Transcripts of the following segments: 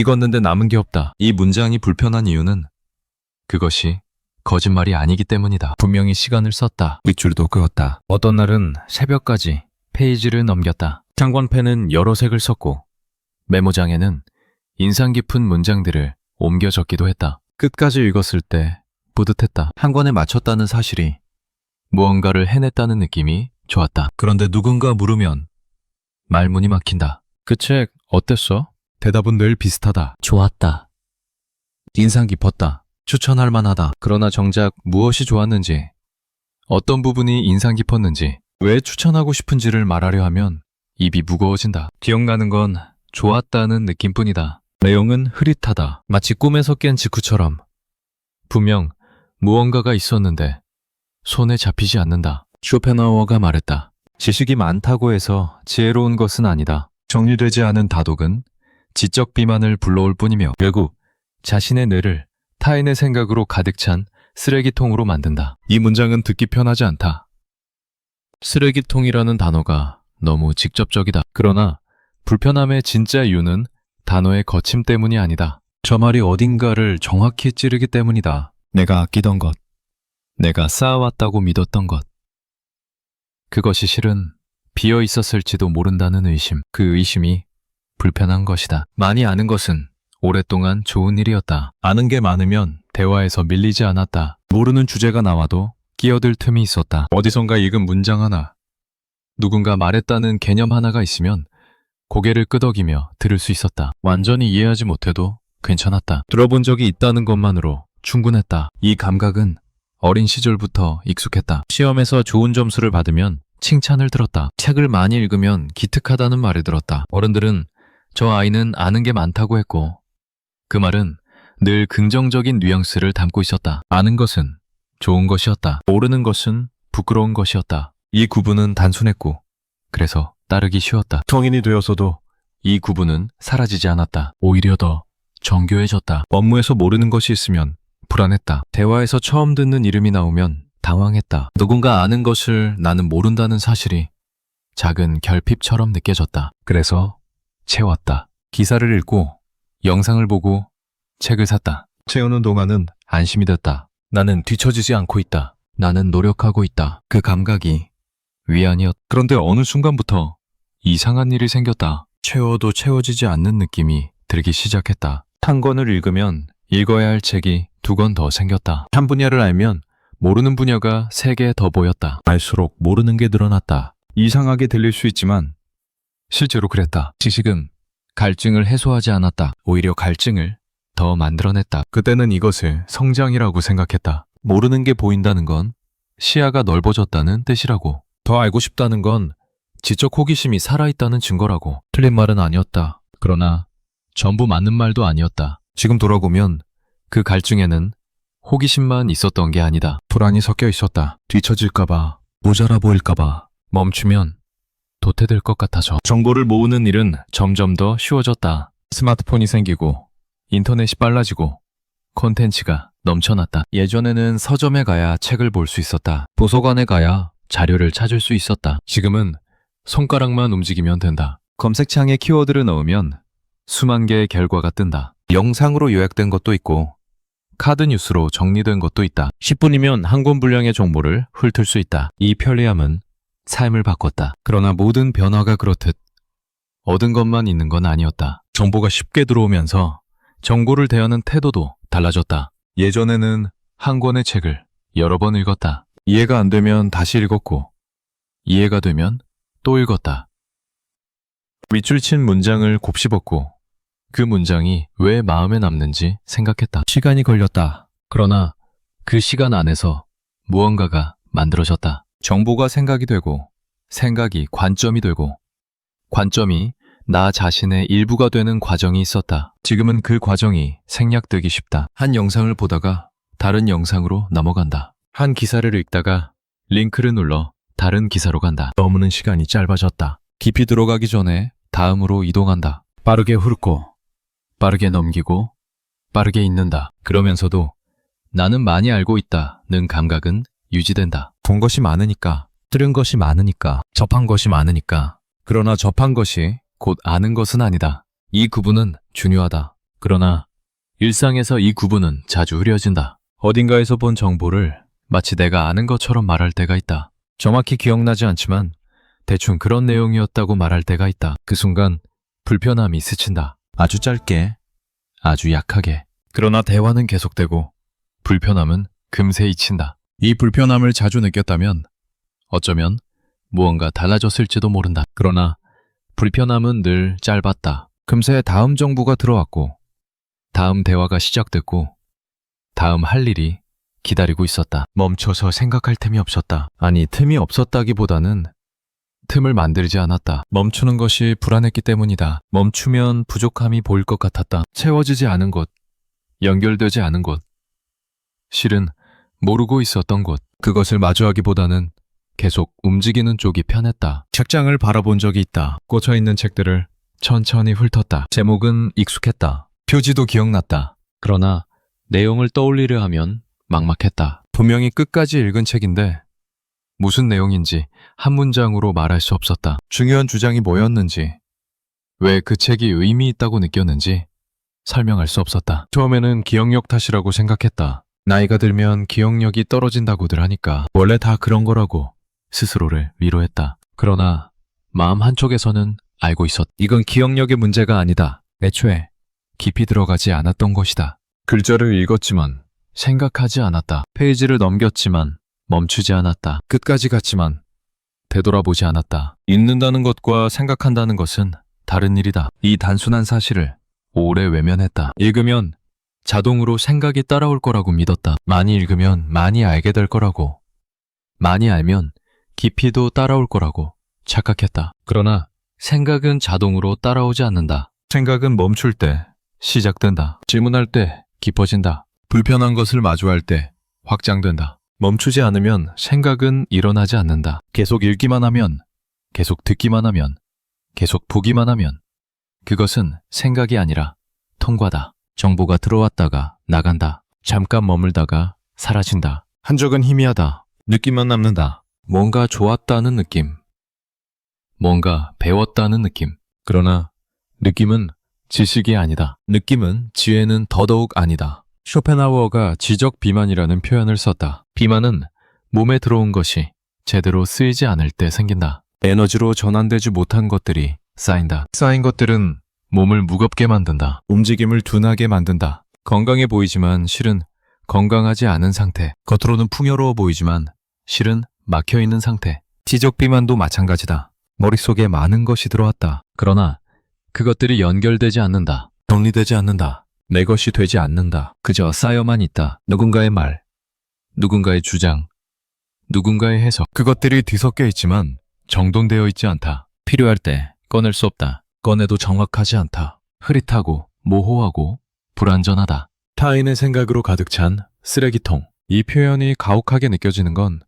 읽었는데 남은 게 없다. 이 문장이 불편한 이유는 그것이 거짓말이 아니기 때문이다. 분명히 시간을 썼다. 윗줄도 그었다. 어떤 날은 새벽까지 페이지를 넘겼다. 상관펜은 여러 색을 썼고 메모장에는 인상 깊은 문장들을 옮겨 적기도 했다. 끝까지 읽었을 때 뿌듯했다. 한 권에 맞췄다는 사실이 무언가를 해냈다는 느낌이 좋았다. 그런데 누군가 물으면 말문이 막힌다. 그 책 어땠어? 대답은 늘 비슷하다. 좋았다. 인상 깊었다. 추천할 만하다. 그러나 정작 무엇이 좋았는지, 어떤 부분이 인상 깊었는지, 왜 추천하고 싶은지를 말하려 하면 입이 무거워진다. 기억나는 건 좋았다는 느낌뿐이다. 내용은 흐릿하다. 마치 꿈에서 깬 직후처럼. 분명 무언가가 있었는데 손에 잡히지 않는다. 쇼펜하우어가 말했다. 지식이 많다고 해서 지혜로운 것은 아니다. 정리되지 않은 다독은 지적 비만을 불러올 뿐이며 결국 자신의 뇌를 타인의 생각으로 가득 찬 쓰레기통으로 만든다. 이 문장은 듣기 편하지 않다. 쓰레기통이라는 단어가 너무 직접적이다. 그러나 불편함의 진짜 이유는 단어의 거침 때문이 아니다. 저 말이 어딘가를 정확히 찌르기 때문이다. 내가 아끼던 것, 내가 쌓아왔다고 믿었던 것. 그것이 실은 비어 있었을지도 모른다는 의심. 그 의심이 불편한 것이다. 많이 아는 것은 오랫동안 좋은 일이었다. 아는 게 많으면 대화에서 밀리지 않았다. 모르는 주제가 나와도 끼어들 틈이 있었다. 어디선가 읽은 문장 하나, 누군가 말했다는 개념 하나가 있으면 고개를 끄덕이며 들을 수 있었다. 완전히 이해하지 못해도 괜찮았다. 들어본 적이 있다는 것만으로 충분했다. 이 감각은 어린 시절부터 익숙했다. 시험에서 좋은 점수를 받으면 칭찬을 들었다. 책을 많이 읽으면 기특하다는 말을 들었다. 어른들은 저 아이는 아는 게 많다고 했고 그 말은 늘 긍정적인 뉘앙스를 담고 있었다. 아는 것은 좋은 것이었다. 모르는 것은 부끄러운 것이었다. 이 구분은 단순했고 그래서 따르기 쉬웠다. 성인이 되어서도 이 구분은 사라지지 않았다. 오히려 더 정교해졌다. 업무에서 모르는 것이 있으면 불안했다. 대화에서 처음 듣는 이름이 나오면 당황했다. 누군가 아는 것을 나는 모른다는 사실이 작은 결핍처럼 느껴졌다. 그래서 채웠다. 기사를 읽고 영상을 보고 책을 샀다. 채우는 동안은 안심이 됐다. 나는 뒤처지지 않고 있다. 나는 노력하고 있다. 그 감각이 위안이었다. 그런데 어느 순간부터 이상한 일이 생겼다. 채워도 채워지지 않는 느낌이 들기 시작했다. 한 권을 읽으면 읽어야 할 책이 2권 더 생겼다. 한 분야를 알면 모르는 분야가 3개 더 보였다. 알수록 모르는 게 늘어났다. 이상하게 들릴 수 있지만 실제로 그랬다. 지식은 갈증을 해소하지 않았다. 오히려 갈증을 더 만들어냈다. 그때는 이것을 성장이라고 생각했다. 모르는 게 보인다는 건 시야가 넓어졌다는 뜻이라고. 더 알고 싶다는 건 지적 호기심이 살아있다는 증거라고. 틀린 말은 아니었다. 그러나 전부 맞는 말도 아니었다. 지금 돌아보면 그 갈증에는 호기심만 있었던 게 아니다. 불안이 섞여 있었다. 뒤처질까봐, 모자라 보일까봐, 멈추면 도태될 것 같아서. 정보를 모으는 일은 점점 더 쉬워졌다. 스마트폰이 생기고 인터넷이 빨라지고 콘텐츠가 넘쳐났다. 예전에는 서점에 가야 책을 볼 수 있었다. 도서관에 가야 자료를 찾을 수 있었다. 지금은 손가락만 움직이면 된다. 검색창에 키워드를 넣으면 수만 개의 결과가 뜬다. 영상으로 요약된 것도 있고 카드 뉴스로 정리된 것도 있다. 10분이면 한 권 분량의 정보를 훑을 수 있다. 이 편리함은 삶을 바꿨다. 그러나 모든 변화가 그렇듯 얻은 것만 있는 건 아니었다. 정보가 쉽게 들어오면서 정보를 대하는 태도도 달라졌다. 예전에는 한 권의 책을 여러 번 읽었다. 이해가 안 되면 다시 읽었고 이해가 되면 또 읽었다. 윗줄 친 문장을 곱씹었고 그 문장이 왜 마음에 남는지 생각했다. 시간이 걸렸다. 그러나 그 시간 안에서 무언가가 만들어졌다. 정보가 생각이 되고 생각이 관점이 되고 관점이 나 자신의 일부가 되는 과정이 있었다. 지금은 그 과정이 생략되기 쉽다. 한 영상을 보다가 다른 영상으로 넘어간다. 한 기사를 읽다가 링크를 눌러 다른 기사로 간다. 머무는 시간이 짧아졌다. 깊이 들어가기 전에 다음으로 이동한다. 빠르게 훑고 빠르게 넘기고 빠르게 읽는다. 그러면서도 나는 많이 알고 있다는 감각은 유지된다. 본 것이 많으니까, 들은 것이 많으니까, 접한 것이 많으니까. 그러나 접한 것이 곧 아는 것은 아니다. 이 구분은 중요하다. 그러나 일상에서 이 구분은 자주 흐려진다. 어딘가에서 본 정보를 마치 내가 아는 것처럼 말할 때가 있다. 정확히 기억나지 않지만 대충 그런 내용이었다고 말할 때가 있다. 그 순간 불편함이 스친다. 아주 짧게, 아주 약하게. 그러나 대화는 계속되고 불편함은 금세 잊힌다. 이 불편함을 자주 느꼈다면 어쩌면 무언가 달라졌을지도 모른다. 그러나 불편함은 늘 짧았다. 금세 다음 정보가 들어왔고 다음 대화가 시작됐고 다음 할 일이 기다리고 있었다. 멈춰서 생각할 틈이 없었다. 아니, 틈이 없었다기보다는 틈을 만들지 않았다. 멈추는 것이 불안했기 때문이다. 멈추면 부족함이 보일 것 같았다. 채워지지 않은 곳, 연결되지 않은 곳, 실은 모르고 있었던 곳, 그것을 마주하기보다는 계속 움직이는 쪽이 편했다. 책장을 바라본 적이 있다. 꽂혀있는 책들을 천천히 훑었다. 제목은 익숙했다. 표지도 기억났다. 그러나 내용을 떠올리려 하면 막막했다. 분명히 끝까지 읽은 책인데 무슨 내용인지 한 문장으로 말할 수 없었다. 중요한 주장이 뭐였는지, 왜 그 책이 의미 있다고 느꼈는지 설명할 수 없었다. 처음에는 기억력 탓이라고 생각했다. 나이가 들면 기억력이 떨어진다고들 하니까 원래 다 그런 거라고 스스로를 위로했다. 그러나 마음 한쪽에서는 알고 있었다. 이건 기억력의 문제가 아니다. 애초에 깊이 들어가지 않았던 것이다. 글자를 읽었지만 생각하지 않았다. 페이지를 넘겼지만 멈추지 않았다. 끝까지 갔지만 되돌아보지 않았다. 읽는다는 것과 생각한다는 것은 다른 일이다. 이 단순한 사실을 오래 외면했다. 읽으면 자동으로 생각이 따라올 거라고 믿었다. 많이 읽으면 많이 알게 될 거라고, 많이 알면 깊이도 따라올 거라고 착각했다. 그러나 생각은 자동으로 따라오지 않는다. 생각은 멈출 때 시작된다. 질문할 때 깊어진다. 불편한 것을 마주할 때 확장된다. 멈추지 않으면 생각은 일어나지 않는다. 계속 읽기만 하면, 계속 듣기만 하면, 계속 보기만 하면 그것은 생각이 아니라 통과다. 정보가 들어왔다가 나간다. 잠깐 머물다가 사라진다. 한 적은 희미하다. 느낌만 남는다. 뭔가 좋았다는 느낌, 뭔가 배웠다는 느낌. 그러나 느낌은 지식이 아니다. 느낌은 지혜는 더더욱 아니다. 쇼펜하우어가 지적 비만이라는 표현을 썼다. 비만은 몸에 들어온 것이 제대로 쓰이지 않을 때 생긴다. 에너지로 전환되지 못한 것들이 쌓인다. 쌓인 것들은 몸을 무겁게 만든다. 움직임을 둔하게 만든다. 건강해 보이지만 실은 건강하지 않은 상태. 겉으로는 풍요로워 보이지만 실은 막혀있는 상태. 지적 비만도 마찬가지다. 머릿속에 많은 것이 들어왔다. 그러나 그것들이 연결되지 않는다. 정리되지 않는다. 내 것이 되지 않는다. 그저 쌓여만 있다. 누군가의 말, 누군가의 주장, 누군가의 해석. 그것들이 뒤섞여 있지만 정돈되어 있지 않다. 필요할 때 꺼낼 수 없다. 꺼내도 정확하지 않다. 흐릿하고 모호하고 불완전하다. 타인의 생각으로 가득 찬 쓰레기통. 이 표현이 가혹하게 느껴지는 건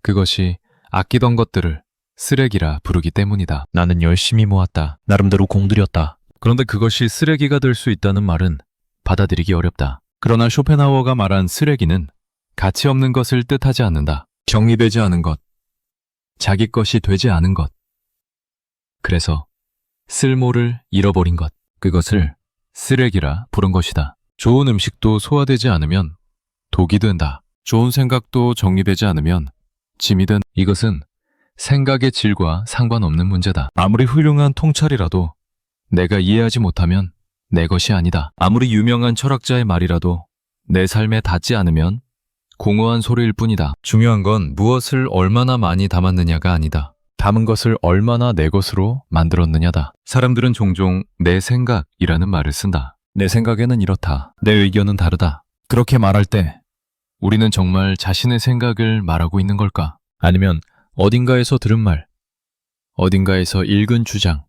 그것이 아끼던 것들을 쓰레기라 부르기 때문이다. 나는 열심히 모았다. 나름대로 공들였다. 그런데 그것이 쓰레기가 될 수 있다는 말은 받아들이기 어렵다. 그러나 쇼펜하우어가 말한 쓰레기는 가치 없는 것을 뜻하지 않는다. 정리되지 않은 것, 자기 것이 되지 않은 것. 그래서 쓸모를 잃어버린 것, 그것을 쓰레기라 부른 것이다. 좋은 음식도 소화되지 않으면 독이 된다. 좋은 생각도 정리되지 않으면 짐이 된. 이것은 생각의 질과 상관없는 문제다. 아무리 훌륭한 통찰이라도 내가 이해하지 못하면 내 것이 아니다. 아무리 유명한 철학자의 말이라도 내 삶에 닿지 않으면 공허한 소리일 뿐이다. 중요한 건 무엇을 얼마나 많이 담았느냐가 아니다. 담은 것을 얼마나 내 것으로 만들었느냐다. 사람들은 종종 내 생각이라는 말을 쓴다. 내 생각에는 이렇다. 내 의견은 다르다. 그렇게 말할 때 우리는 정말 자신의 생각을 말하고 있는 걸까? 아니면 어딘가에서 들은 말, 어딘가에서 읽은 주장,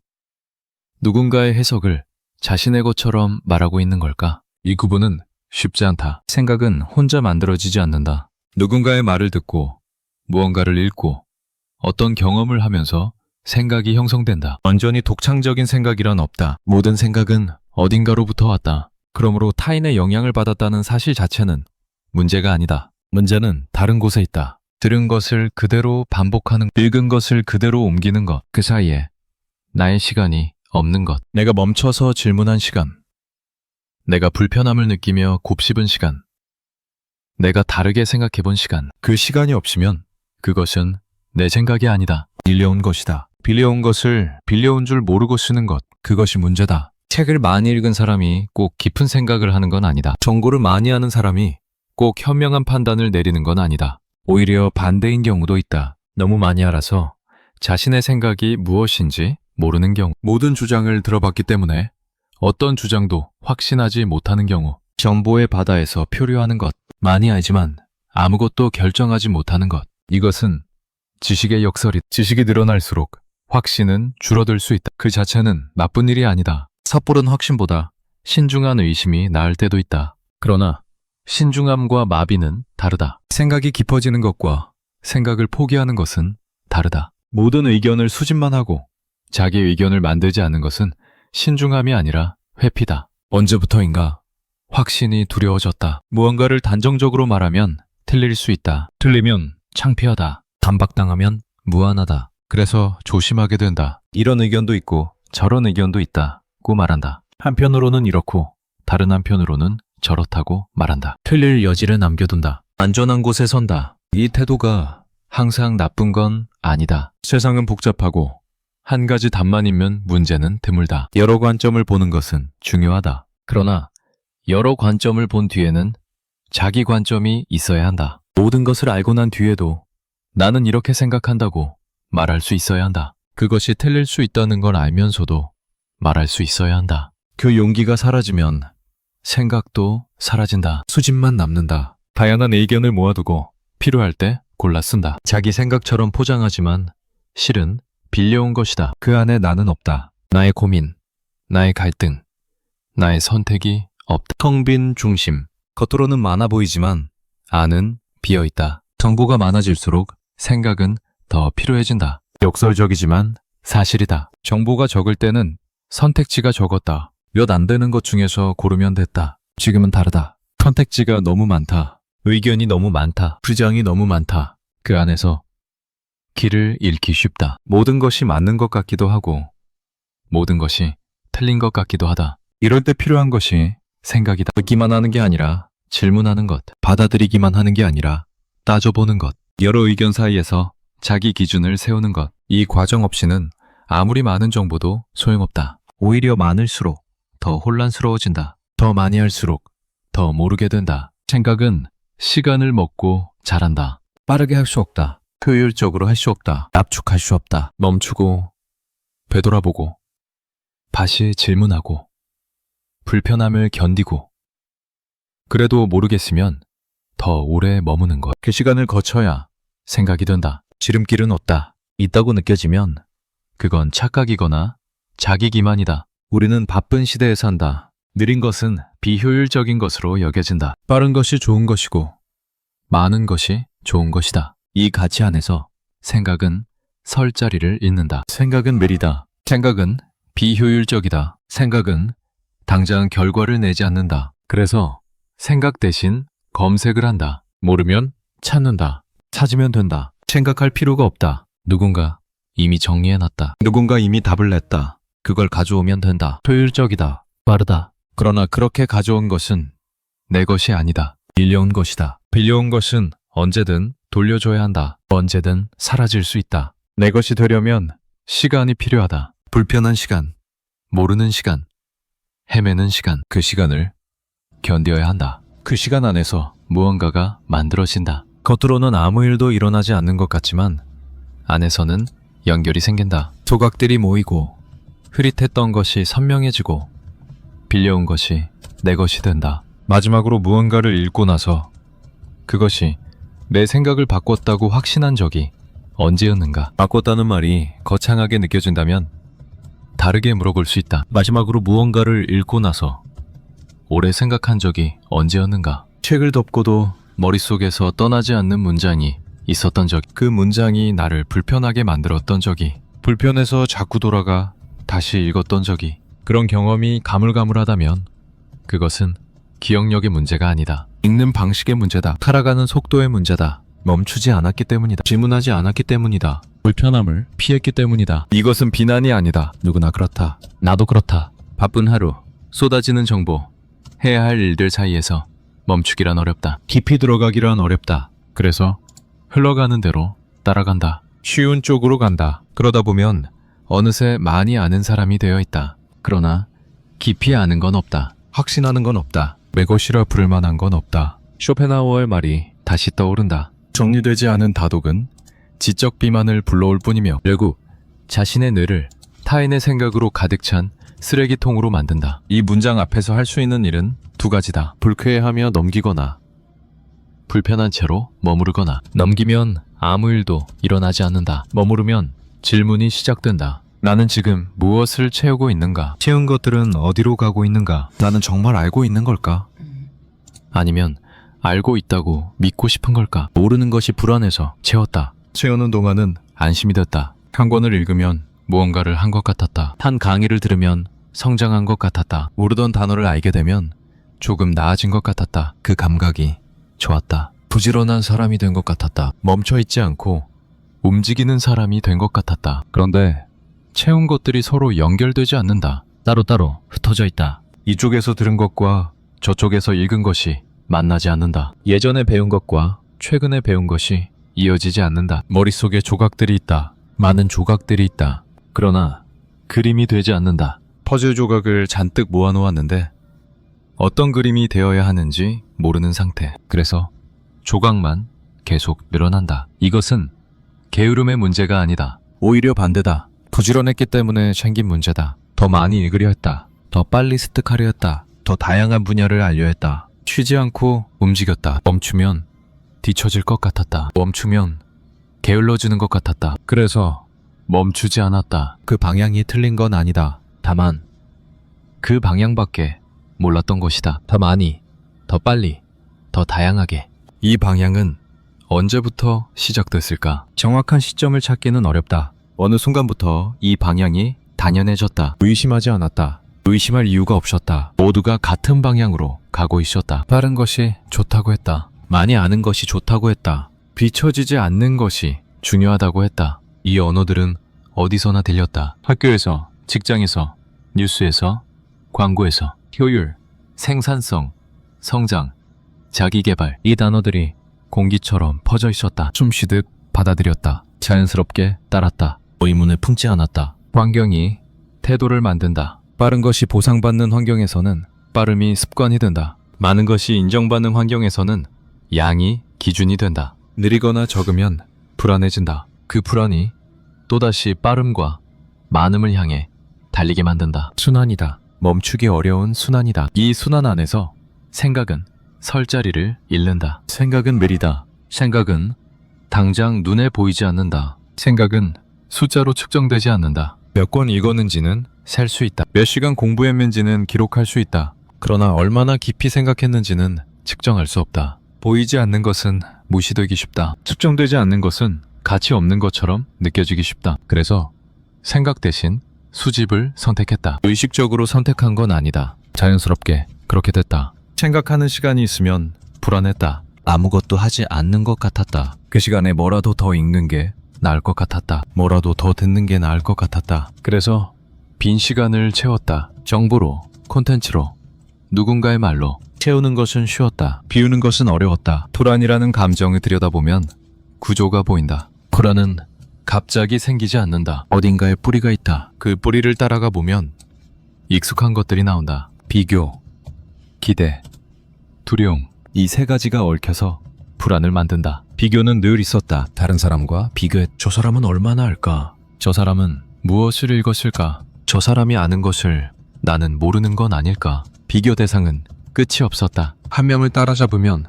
누군가의 해석을 자신의 것처럼 말하고 있는 걸까? 이 구분은 쉽지 않다. 생각은 혼자 만들어지지 않는다. 누군가의 말을 듣고 무언가를 읽고 어떤 경험을 하면서 생각이 형성된다. 완전히 독창적인 생각이란 없다. 모든 생각은 어딘가로부터 왔다. 그러므로 타인의 영향을 받았다는 사실 자체는 문제가 아니다. 문제는 다른 곳에 있다. 들은 것을 그대로 반복하는, 읽은 것을 그대로 옮기는 것, 그 사이에 나의 시간이 없는 것, 내가 멈춰서 질문한 시간, 내가 불편함을 느끼며 곱씹은 시간. 내가 다르게 생각해 본 시간. 그 시간이 없으면 그것은 내 생각이 아니다. 빌려온 것이다. 빌려온 것을 빌려온 줄 모르고 쓰는 것. 그것이 문제다. 책을 많이 읽은 사람이 꼭 깊은 생각을 하는 건 아니다. 정보를 많이 아는 사람이 꼭 현명한 판단을 내리는 건 아니다. 오히려 반대인 경우도 있다. 너무 많이 알아서 자신의 생각이 무엇인지 모르는 경우. 모든 주장을 들어봤기 때문에 어떤 주장도 확신하지 못하는 경우. 정보의 바다에서 표류하는 것. 많이 알지만 아무것도 결정하지 못하는 것. 이것은 지식의 역설이. 지식이 늘어날수록 확신은 줄어들 수 있다. 그 자체는 나쁜 일이 아니다. 섣부른 확신보다 신중한 의심이 나을 때도 있다. 그러나 신중함과 마비는 다르다. 생각이 깊어지는 것과 생각을 포기하는 것은 다르다. 모든 의견을 수집만 하고 자기 의견을 만들지 않는 것은 신중함이 아니라 회피다. 언제부터인가 확신이 두려워졌다. 무언가를 단정적으로 말하면 틀릴 수 있다. 틀리면 창피하다. 단박당하면 무안하다. 그래서 조심하게 된다. 이런 의견도 있고 저런 의견도 있다고 말한다. 한편으로는 이렇고 다른 한편으로는 저렇다고 말한다. 틀릴 여지를 남겨둔다. 안전한 곳에 선다. 이 태도가 항상 나쁜 건 아니다. 세상은 복잡하고 한 가지 답만 있면 문제는 드물다. 여러 관점을 보는 것은 중요하다. 그러나 여러 관점을 본 뒤에는 자기 관점이 있어야 한다. 모든 것을 알고 난 뒤에도 나는 이렇게 생각한다고 말할 수 있어야 한다. 그것이 틀릴 수 있다는 걸 알면서도 말할 수 있어야 한다. 그 용기가 사라지면 생각도 사라진다. 수집만 남는다. 다양한 의견을 모아두고 필요할 때 골라 쓴다. 자기 생각처럼 포장하지만 실은 빌려온 것이다. 그 안에 나는 없다. 나의 고민, 나의 갈등, 나의 선택이 없다. 텅 빈 중심. 겉으로는 많아 보이지만 안은 비어있다. 정보가 많아질수록 생각은 더 필요해진다. 역설적이지만 사실이다. 정보가 적을 때는 선택지가 적었다. 몇 안 되는 것 중에서 고르면 됐다. 지금은 다르다. 선택지가 너무 많다. 의견이 너무 많다. 주장이 너무 많다. 그 안에서 길을 잃기 쉽다. 모든 것이 맞는 것 같기도 하고 모든 것이 틀린 것 같기도 하다. 이럴 때 필요한 것이 생각이다. 듣기만 하는 게 아니라 질문하는 것. 받아들이기만 하는 게 아니라 따져보는 것. 여러 의견 사이에서 자기 기준을 세우는 것. 이 과정 없이는 아무리 많은 정보도 소용없다. 오히려 많을수록 더 혼란스러워진다. 더 많이 할수록 더 모르게 된다. 생각은 시간을 먹고 자란다. 빠르게 할 수 없다. 효율적으로 할 수 없다. 압축할 수 없다. 멈추고 되돌아보고 다시 질문하고 불편함을 견디고 그래도 모르겠으면 더 오래 머무는 것. 그 시간을 거쳐야 생각이 된다. 지름길은 없다. 있다고 느껴지면 그건 착각이거나 자기 기만이다. 우리는 바쁜 시대에 산다. 느린 것은 비효율적인 것으로 여겨진다. 빠른 것이 좋은 것이고 많은 것이 좋은 것이다. 이 가치 안에서 생각은 설 자리를 잇는다. 생각은 느리다. 생각은 비효율적이다. 생각은 당장 결과를 내지 않는다. 그래서 생각 대신 검색을 한다. 모르면 찾는다. 찾으면 된다. 생각할 필요가 없다. 누군가 이미 정리해놨다. 누군가 이미 답을 냈다. 그걸 가져오면 된다. 효율적이다. 빠르다. 그러나 그렇게 가져온 것은 내 것이 아니다. 빌려온 것이다. 빌려온 것은 언제든 돌려줘야 한다. 언제든 사라질 수 있다. 내 것이 되려면 시간이 필요하다. 불편한 시간, 모르는 시간, 헤매는 시간, 그 시간을 견뎌야 한다. 그 시간 안에서 무언가가 만들어진다. 겉으로는 아무 일도 일어나지 않는 것 같지만 안에서는 연결이 생긴다. 조각들이 모이고 흐릿했던 것이 선명해지고 빌려온 것이 내 것이 된다. 마지막으로 무언가를 읽고 나서 그것이 내 생각을 바꿨다고 확신한 적이 언제였는가? 바꿨다는 말이 거창하게 느껴진다면 다르게 물어볼 수 있다. 마지막으로 무언가를 읽고 나서 오래 생각한 적이 언제였는가? 책을 덮고도 머릿속에서 떠나지 않는 문장이 있었던 적, 그 문장이 나를 불편하게 만들었던 적이, 불편해서 자꾸 돌아가 다시 읽었던 적이, 그런 경험이 가물가물하다면 그것은 기억력의 문제가 아니다. 읽는 방식의 문제다. 살아가는 속도의 문제다. 멈추지 않았기 때문이다. 질문하지 않았기 때문이다. 불편함을 피했기 때문이다. 이것은 비난이 아니다. 누구나 그렇다. 나도 그렇다. 바쁜 하루, 쏟아지는 정보, 해야 할 일들 사이에서 멈추기란 어렵다. 깊이 들어가기란 어렵다. 그래서 흘러가는 대로 따라간다. 쉬운 쪽으로 간다. 그러다 보면 어느새 많이 아는 사람이 되어 있다. 그러나 깊이 아는 건 없다. 확신하는 건 없다. 맥것이라 부를 만한 건 없다. 쇼펜하우어의 말이 다시 떠오른다. 정리되지 않은 다독은 지적 비만을 불러올 뿐이며 결국 자신의 뇌를 타인의 생각으로 가득 찬 쓰레기통으로 만든다. 이 문장 앞에서 할 수 있는 일은 두 가지다. 불쾌해하며 넘기거나 불편한 채로 머무르거나. 넘기면 아무 일도 일어나지 않는다. 머무르면 질문이 시작된다. 나는 지금 무엇을 채우고 있는가? 채운 것들은 어디로 가고 있는가? 나는 정말 알고 있는 걸까? 아니면 알고 있다고 믿고 싶은 걸까? 모르는 것이 불안해서 채웠다. 채우는 동안은 안심이 됐다. 한 권을 읽으면 무언가를 한 것 같았다. 한 강의를 들으면 성장한 것 같았다. 모르던 단어를 알게 되면 조금 나아진 것 같았다. 그 감각이 좋았다. 부지런한 사람이 된 것 같았다. 멈춰있지 않고 움직이는 사람이 된 것 같았다. 그런데 채운 것들이 서로 연결되지 않는다. 따로따로 흩어져 있다. 이쪽에서 들은 것과 저쪽에서 읽은 것이 만나지 않는다. 예전에 배운 것과 최근에 배운 것이 이어지지 않는다. 머릿속에 조각들이 있다. 많은 조각들이 있다. 그러나 그림이 되지 않는다. 퍼즐 조각을 잔뜩 모아놓았는데 어떤 그림이 되어야 하는지 모르는 상태. 그래서 조각만 계속 늘어난다. 이것은 게으름의 문제가 아니다. 오히려 반대다. 부지런했기 때문에 생긴 문제다. 더 많이 읽으려 했다. 더 빨리 습득하려 했다. 더 다양한 분야를 알려 했다. 쉬지 않고 움직였다. 멈추면 뒤처질 것 같았다. 멈추면 게을러지는 것 같았다. 그래서 멈추지 않았다. 그 방향이 틀린 건 아니다. 다만 그 방향밖에 몰랐던 것이다. 더 많이, 더 빨리, 더 다양하게. 이 방향은 언제부터 시작됐을까? 정확한 시점을 찾기는 어렵다. 어느 순간부터 이 방향이 단연해졌다. 의심하지 않았다. 의심할 이유가 없었다. 모두가 같은 방향으로 가고 있었다. 빠른 것이 좋다고 했다. 많이 아는 것이 좋다고 했다. 비춰지지 않는 것이 중요하다고 했다. 이 언어들은 어디서나 들렸다. 학교에서, 직장에서, 뉴스에서, 광고에서. 효율, 생산성, 성장, 자기개발. 이 단어들이 공기처럼 퍼져 있었다. 숨 쉬듯 받아들였다. 자연스럽게 따랐다. 의문을 품지 않았다. 환경이 태도를 만든다. 빠른 것이 보상받는 환경에서는 빠름이 습관이 된다. 많은 것이 인정받는 환경에서는 양이 기준이 된다. 느리거나 적으면 불안해진다. 그 불안이 또다시 빠름과 많음을 향해 달리게 만든다. 순환이다. 멈추기 어려운 순환이다. 이 순환 안에서 생각은 설 자리를 잃는다. 생각은 느리다. 생각은 당장 눈에 보이지 않는다. 생각은 숫자로 측정되지 않는다. 몇 권 읽었는지는 셀 수 있다. 몇 시간 공부했는지는 기록할 수 있다. 그러나 얼마나 깊이 생각했는지는 측정할 수 없다. 보이지 않는 것은 무시되기 쉽다. 측정되지 않는 것은 가치 없는 것처럼 느껴지기 쉽다. 그래서 생각 대신 수집을 선택했다. 의식적으로 선택한 건 아니다. 자연스럽게 그렇게 됐다. 생각하는 시간이 있으면 불안했다. 아무것도 하지 않는 것 같았다. 그 시간에 뭐라도 더 읽는 게 나을 것 같았다. 뭐라도 더 듣는 게 나을 것 같았다. 그래서 빈 시간을 채웠다. 정보로, 콘텐츠로, 누군가의 말로. 채우는 것은 쉬웠다. 비우는 것은 어려웠다. 불안이라는 감정을 들여다보면 구조가 보인다. 불안은 갑자기 생기지 않는다. 어딘가에 뿌리가 있다. 그 뿌리를 따라가 보면 익숙한 것들이 나온다. 비교, 기대, 두려움. 이 세 가지가 얽혀서 불안을 만든다. 비교는 늘 있었다. 다른 사람과 비교했. 저 사람은 얼마나 알까? 저 사람은 무엇을 읽었을까? 저 사람이 아는 것을 나는 모르는 건 아닐까? 비교 대상은 끝이 없었다. 한 명을 따라잡으면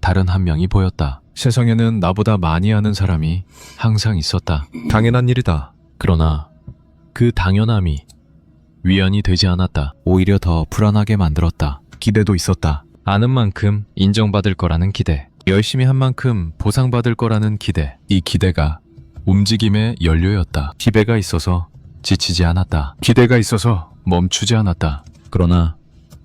다른 한 명이 보였다. 세상에는 나보다 많이 아는 사람이 항상 있었다. 당연한 일이다. 그러나 그 당연함이 위안이 되지 않았다. 오히려 더 불안하게 만들었다. 기대도 있었다. 아는 만큼 인정받을 거라는 기대. 열심히 한 만큼 보상받을 거라는 기대. 이 기대가 움직임의 연료였다. 기대가 있어서 지치지 않았다. 기대가 있어서 멈추지 않았다. 그러나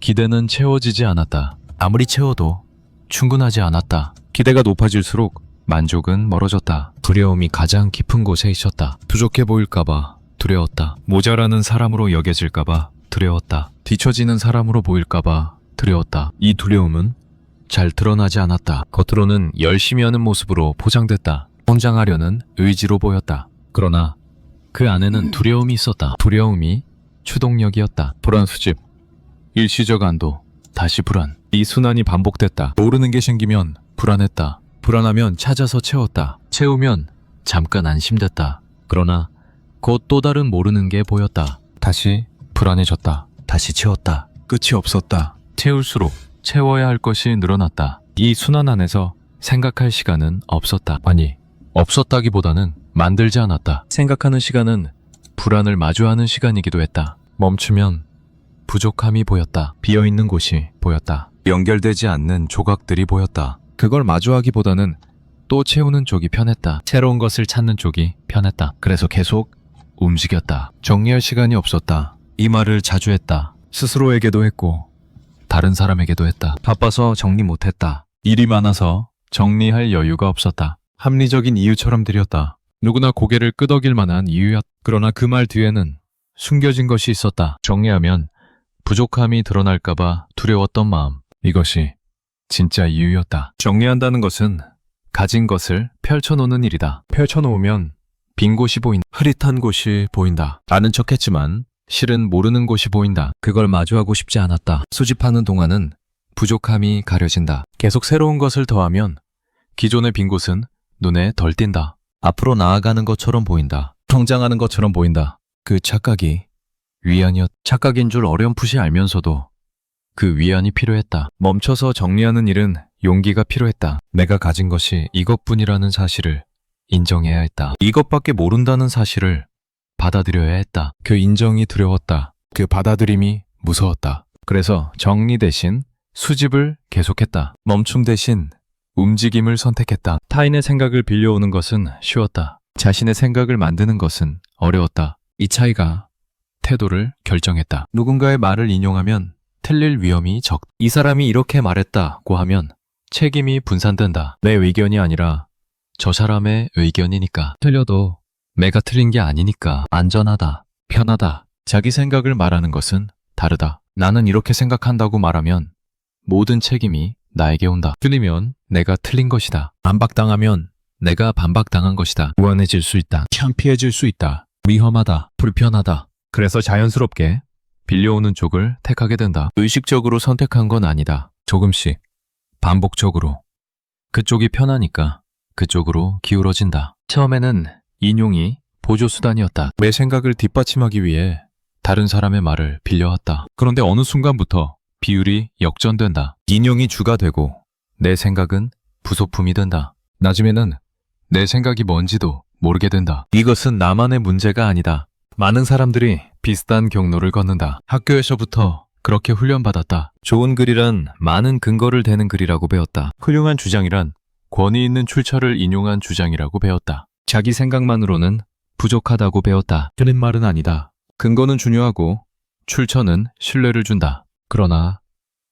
기대는 채워지지 않았다. 아무리 채워도 충분하지 않았다. 기대가 높아질수록 만족은 멀어졌다. 두려움이 가장 깊은 곳에 있었다. 부족해 보일까봐 두려웠다. 모자라는 사람으로 여겨질까봐 두려웠다. 뒤처지는 사람으로 보일까봐 두려웠다. 이 두려움은 잘 드러나지 않았다. 겉으로는 열심히 하는 모습으로 포장됐다. 성장하려는 의지로 보였다. 그러나 그 안에는 두려움이 있었다. 두려움이 추동력이었다. 불안 수집, 일시적 안도, 다시 불안. 이 순환이 반복됐다. 모르는 게 생기면 불안했다. 불안하면 찾아서 채웠다. 채우면 잠깐 안심됐다. 그러나 곧 또 다른 모르는 게 보였다. 다시 불안해졌다. 다시 채웠다. 끝이 없었다. 채울수록 채워야 할 것이 늘어났다. 이 순환 안에서 생각할 시간은 없었다. 아니, 없었다기보다는 만들지 않았다. 생각하는 시간은 불안을 마주하는 시간이기도 했다. 멈추면 부족함이 보였다. 비어있는 곳이 보였다. 연결되지 않는 조각들이 보였다. 그걸 마주하기보다는 또 채우는 쪽이 편했다. 새로운 것을 찾는 쪽이 편했다. 그래서 계속 움직였다. 정리할 시간이 없었다. 이 말을 자주 했다. 스스로에게도 했고 다른 사람에게도 했다. 바빠서 정리 못했다. 일이 많아서 정리할 여유가 없었다. 합리적인 이유처럼 들였다. 누구나 고개를 끄덕일 만한 이유였다. 그러나 그 말 뒤에는 숨겨진 것이 있었다. 정리하면 부족함이 드러날까봐 두려웠던 마음. 이것이 진짜 이유였다. 정리한다는 것은 가진 것을 펼쳐놓는 일이다. 펼쳐놓으면 빈 곳이 보인다. 흐릿한 곳이 보인다. 아는 척했지만 실은 모르는 곳이 보인다. 그걸 마주하고 싶지 않았다. 수집하는 동안은 부족함이 가려진다. 계속 새로운 것을 더하면 기존의 빈 곳은 눈에 덜 띈다. 앞으로 나아가는 것처럼 보인다. 성장하는 것처럼 보인다. 그 착각이 위안이었다. 착각인 줄 어렴풋이 알면서도 그 위안이 필요했다. 멈춰서 정리하는 일은 용기가 필요했다. 내가 가진 것이 이것뿐이라는 사실을 인정해야 했다. 이것밖에 모른다는 사실을 받아들여야 했다. 그 인정이 두려웠다. 그 받아들임이 무서웠다. 그래서 정리 대신 수집을 계속했다. 멈춤 대신 움직임을 선택했다. 타인의 생각을 빌려오는 것은 쉬웠다. 자신의 생각을 만드는 것은 어려웠다. 이 차이가 태도를 결정했다. 누군가의 말을 인용하면 틀릴 위험이 적. 이 사람이 이렇게 말했다고 하면 책임이 분산된다. 내 의견이 아니라 저 사람의 의견이니까. 틀려도 내가 틀린 게 아니니까. 안전하다, 편하다. 자기 생각을 말하는 것은 다르다. 나는 이렇게 생각한다고 말하면 모든 책임이 나에게 온다. 틀리면 내가 틀린 것이다. 반박당하면 내가 반박당한 것이다. 무한해질 수 있다. 창피해질 수 있다. 위험하다. 불편하다. 그래서 자연스럽게 빌려오는 쪽을 택하게 된다. 의식적으로 선택한 건 아니다. 조금씩, 반복적으로. 그쪽이 편하니까 그쪽으로 기울어진다. 처음에는 인용이 보조수단이었다. 내 생각을 뒷받침하기 위해 다른 사람의 말을 빌려왔다. 그런데 어느 순간부터 비율이 역전된다. 인용이 주가 되고 내 생각은 부속품이 된다. 나중에는 내 생각이 뭔지도 모르게 된다. 이것은 나만의 문제가 아니다. 많은 사람들이 비슷한 경로를 걷는다. 학교에서부터 그렇게 훈련받았다. 좋은 글이란 많은 근거를 대는 글이라고 배웠다. 훌륭한 주장이란 권위 있는 출처를 인용한 주장이라고 배웠다. 자기 생각만으로는 부족하다고 배웠다. 틀린 말은 아니다. 근거는 중요하고 출처는 신뢰를 준다. 그러나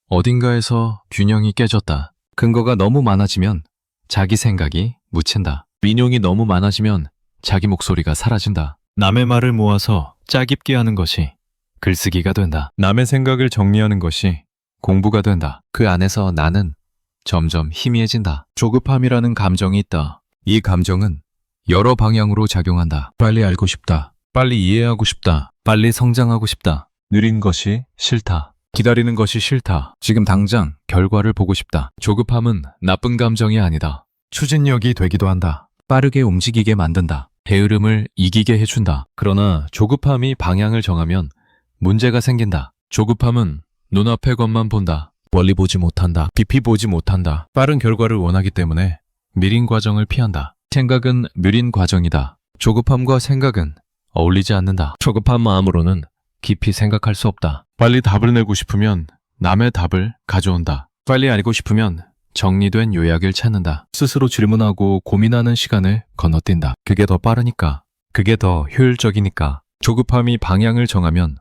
어딘가에서 균형이 깨졌다. 근거가 너무 많아지면 자기 생각이 묻힌다. 인용이 너무 많아지면 자기 목소리가 사라진다. 남의 말을 모아서 짜깁기 하는 것이 글쓰기가 된다. 남의 생각을 정리하는 것이 공부가 된다. 그 안에서 나는 점점 희미해진다. 조급함이라는 감정이 있다. 이 감정은 여러 방향으로 작용한다. 빨리 알고 싶다. 빨리 이해하고 싶다. 빨리 성장하고 싶다. 느린 것이 싫다. 기다리는 것이 싫다. 지금 당장 결과를 보고 싶다. 조급함은 나쁜 감정이 아니다. 추진력이 되기도 한다. 빠르게 움직이게 만든다. 게으름을 이기게 해준다. 그러나 조급함이 방향을 정하면 문제가 생긴다. 조급함은 눈앞의 것만 본다. 멀리 보지 못한다. 깊이 보지 못한다. 빠른 결과를 원하기 때문에 느린 과정을 피한다. 생각은 느린 과정이다. 조급함과 생각은 어울리지 않는다. 조급한 마음으로는 깊이 생각할 수 없다. 빨리 답을 내고 싶으면 남의 답을 가져온다. 빨리 알고 싶으면 정리된 요약을 찾는다. 스스로 질문하고 고민하는 시간을 건너뛴다. 그게 더 빠르니까. 그게 더 효율적이니까. 조급함이 방향을 정하면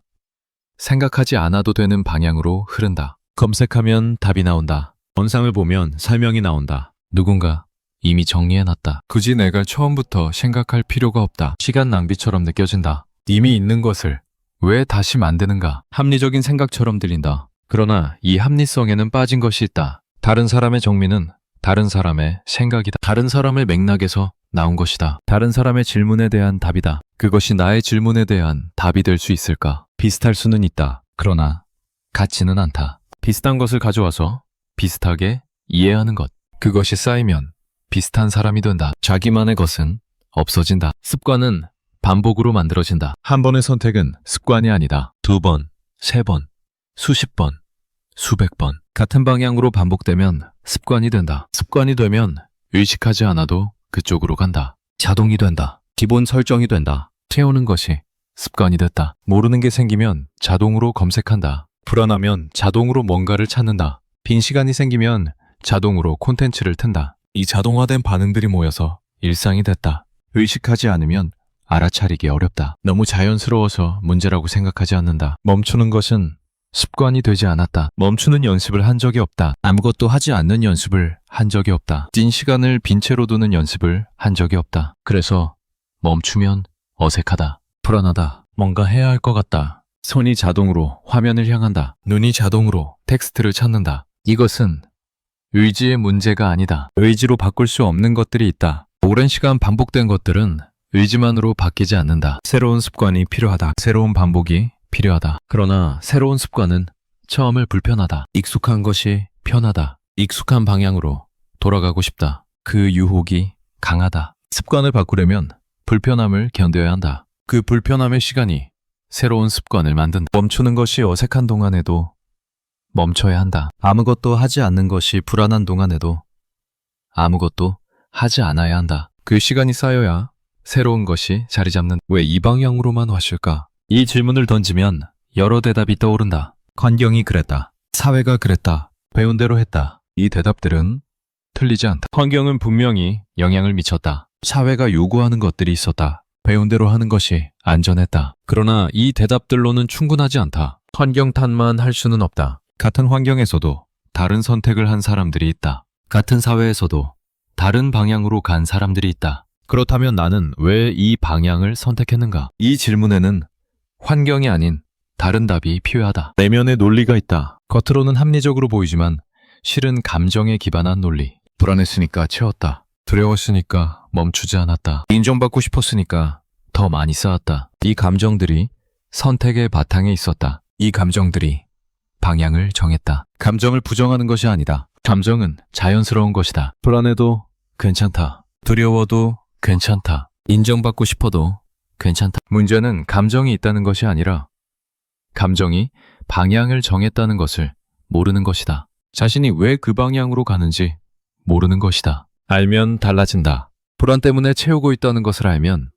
생각하지 않아도 되는 방향으로 흐른다. 검색하면 답이 나온다. 원상을 보면 설명이 나온다. 누군가 이미 정리해놨다. 굳이 내가 처음부터 생각할 필요가 없다. 시간 낭비처럼 느껴진다. 이미 있는 것을 왜 다시 만드는가? 합리적인 생각처럼 들린다. 그러나 이 합리성에는 빠진 것이 있다. 다른 사람의 정의는 다른 사람의 생각이다. 다른 사람의 맥락에서 나온 것이다. 다른 사람의 질문에 대한 답이다. 그것이 나의 질문에 대한 답이 될 수 있을까? 비슷할 수는 있다. 그러나 같지는 않다. 비슷한 것을 가져와서 비슷하게 이해하는 것. 그것이 쌓이면 비슷한 사람이 된다. 자기만의 것은 없어진다. 습관은 반복으로 만들어진다. 한 번의 선택은 습관이 아니다. 2번, 3번, 수십 번, 수백 번. 같은 방향으로 반복되면 습관이 된다. 습관이 되면 의식하지 않아도 그쪽으로 간다. 자동이 된다. 기본 설정이 된다. 채우는 것이 습관이 됐다. 모르는 게 생기면 자동으로 검색한다. 불안하면 자동으로 뭔가를 찾는다. 빈 시간이 생기면 자동으로 콘텐츠를 튼다. 이 자동화된 반응들이 모여서 일상이 됐다. 의식하지 않으면 알아차리기 어렵다. 너무 자연스러워서 문제라고 생각하지 않는다. 멈추는 것은 습관이 되지 않았다. 멈추는 연습을 한 적이 없다. 아무것도 하지 않는 연습을 한 적이 없다. 찐 시간을 빈 채로 두는 연습을 한 적이 없다. 그래서 멈추면 어색하다. 불안하다. 뭔가 해야 할 것 같다. 손이 자동으로 화면을 향한다. 눈이 자동으로 텍스트를 찾는다. 이것은 의지의 문제가 아니다. 의지로 바꿀 수 없는 것들이 있다. 오랜 시간 반복된 것들은 의지만으로 바뀌지 않는다. 새로운 습관이 필요하다. 새로운 반복이 필요하다. 그러나 새로운 습관은 처음을 불편하다. 익숙한 것이 편하다. 익숙한 방향으로 돌아가고 싶다. 그 유혹이 강하다. 습관을 바꾸려면 불편함을 견뎌야 한다. 그 불편함의 시간이 새로운 습관을 만든다. 멈추는 것이 어색한 동안에도 멈춰야 한다. 아무것도 하지 않는 것이 불안한 동안에도 아무것도 하지 않아야 한다. 그 시간이 쌓여야 새로운 것이 자리 잡는. 왜 이 방향으로만 왔을까? 이 질문을 던지면 여러 대답이 떠오른다. 환경이 그랬다. 사회가 그랬다. 배운 대로 했다. 이 대답들은 틀리지 않다. 환경은 분명히 영향을 미쳤다. 사회가 요구하는 것들이 있었다. 배운 대로 하는 것이 안전했다. 그러나 이 대답들로는 충분하지 않다. 환경 탓만 할 수는 없다. 같은 환경에서도 다른 선택을 한 사람들이 있다. 같은 사회에서도 다른 방향으로 간 사람들이 있다. 그렇다면 나는 왜 이 방향을 선택했는가? 이 질문에는 환경이 아닌 다른 답이 필요하다. 내면의 논리가 있다. 겉으로는 합리적으로 보이지만 실은 감정에 기반한 논리. 불안했으니까 채웠다. 두려웠으니까 멈추지 않았다. 인정받고 싶었으니까 더 많이 쌓았다. 이 감정들이 선택의 바탕에 있었다. 이 감정들이 방향을 정했다. 감정을 부정하는 것이 아니다. 감정은 자연스러운 것이다. 불안해도 괜찮다. 두려워도 괜찮다. 인정받고 싶어도 괜찮다. 문제는 감정이 있다는 것이 아니라 감정이 방향을 정했다는 것을 모르는 것이다. 자신이 왜 그 방향으로 가는지 모르는 것이다. 알면 달라진다. 불안 때문에 채우고 있다는 것을 알면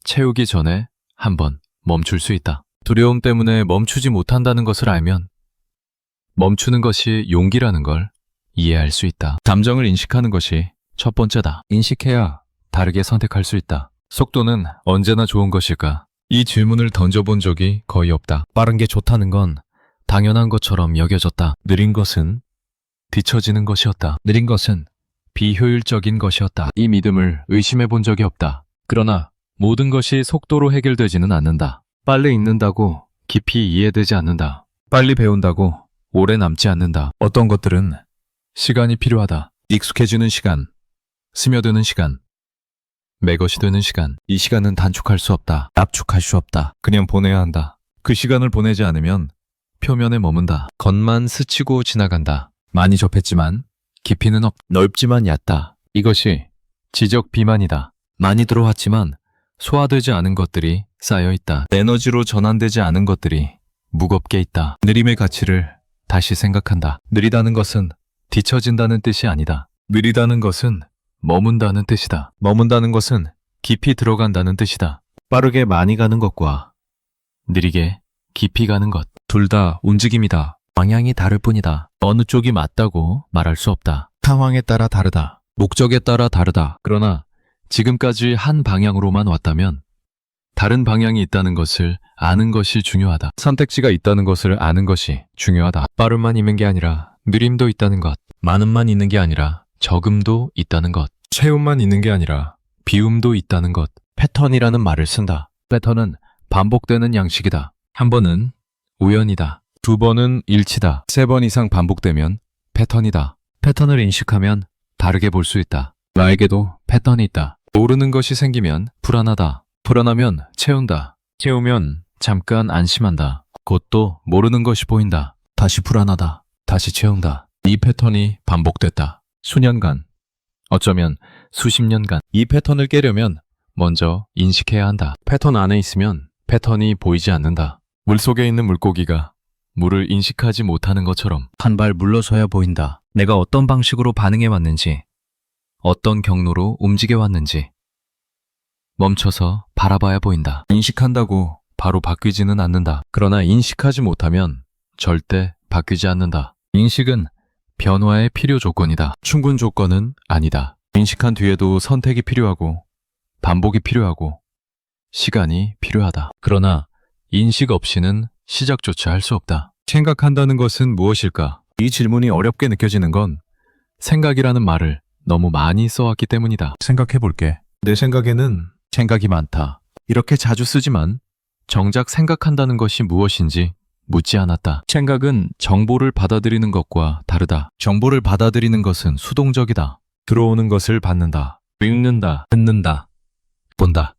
채우기 전에 한번 멈출 수 있다. 두려움 때문에 멈추지 못한다는 것을 알면 멈추는 것이 용기라는 걸 이해할 수 있다. 감정을 인식하는 것이 첫 번째다. 인식해야 다르게 선택할 수 있다. 속도는 언제나 좋은 것일까? 이 질문을 던져본 적이 거의 없다. 빠른 게 좋다는 건 당연한 것처럼 여겨졌다. 느린 것은 뒤처지는 것이었다. 느린 것은 비효율적인 것이었다. 이 믿음을 의심해 본 적이 없다. 그러나 모든 것이 속도로 해결되지는 않는다. 빨리 읽는다고 깊이 이해되지 않는다. 빨리 배운다고 오래 남지 않는다. 어떤 것들은 시간이 필요하다. 익숙해지는 시간, 스며드는 시간, 매것이 되는 시간. 이 시간은 단축할 수 없다. 압축할 수 없다. 그냥 보내야 한다. 그 시간을 보내지 않으면 표면에 머문다. 겉만 스치고 지나간다. 많이 접했지만 깊이는 넓지만 얕다. 이것이 지적 비만이다. 많이 들어왔지만 소화되지 않은 것들이 쌓여 있다. 에너지로 전환되지 않은 것들이 무겁게 있다. 느림의 가치를 다시 생각한다. 느리다는 것은 뒤처진다는 뜻이 아니다. 느리다는 것은 머문다는 뜻이다. 머문다는 것은 깊이 들어간다는 뜻이다. 빠르게 많이 가는 것과 느리게 깊이 가는 것. 둘 다 움직임이다. 방향이 다를 뿐이다. 어느 쪽이 맞다고 말할 수 없다. 상황에 따라 다르다. 목적에 따라 다르다. 그러나 지금까지 한 방향으로만 왔다면 다른 방향이 있다는 것을 아는 것이 중요하다. 선택지가 있다는 것을 아는 것이 중요하다. 빠름만 있는 게 아니라 느림도 있다는 것. 많음만 있는 게 아니라 적음도 있다는 것. 채움만 있는 게 아니라 비움도 있다는 것. 패턴이라는 말을 쓴다. 패턴은 반복되는 양식이다. 한 번은 우연이다. 두 번은 일치다. 세 번 이상 반복되면 패턴이다. 패턴을 인식하면 다르게 볼 수 있다. 나에게도 패턴이 있다. 모르는 것이 생기면 불안하다. 불안하면 채운다. 채우면 잠깐 안심한다. 곧 또 모르는 것이 보인다. 다시 불안하다. 다시 채운다. 이 패턴이 반복됐다. 수년간, 어쩌면 수십 년간. 이 패턴을 깨려면 먼저 인식해야 한다. 패턴 안에 있으면 패턴이 보이지 않는다. 물속에 있는 물고기가 물을 인식하지 못하는 것처럼 한 발 물러서야 보인다. 내가 어떤 방식으로 반응해 왔는지, 어떤 경로로 움직여 왔는지 멈춰서 바라봐야 보인다. 인식한다고 바로 바뀌지는 않는다. 그러나 인식하지 못하면 절대 바뀌지 않는다. 인식은 변화의 필요 조건이다. 충분 조건은 아니다. 인식한 뒤에도 선택이 필요하고 반복이 필요하고 시간이 필요하다. 그러나 인식 없이는 시작조차 할 수 없다. 생각한다는 것은 무엇일까? 이 질문이 어렵게 느껴지는 건 생각이라는 말을 너무 많이 써왔기 때문이다. 생각해 볼게. 내 생각에는 생각이 많다. 이렇게 자주 쓰지만 정작 생각한다는 것이 무엇인지 묻지 않았다. 생각은 정보를 받아들이는 것과 다르다. 정보를 받아들이는 것은 수동적이다. 들어오는 것을 받는다. 읽는다. 듣는다. 본다.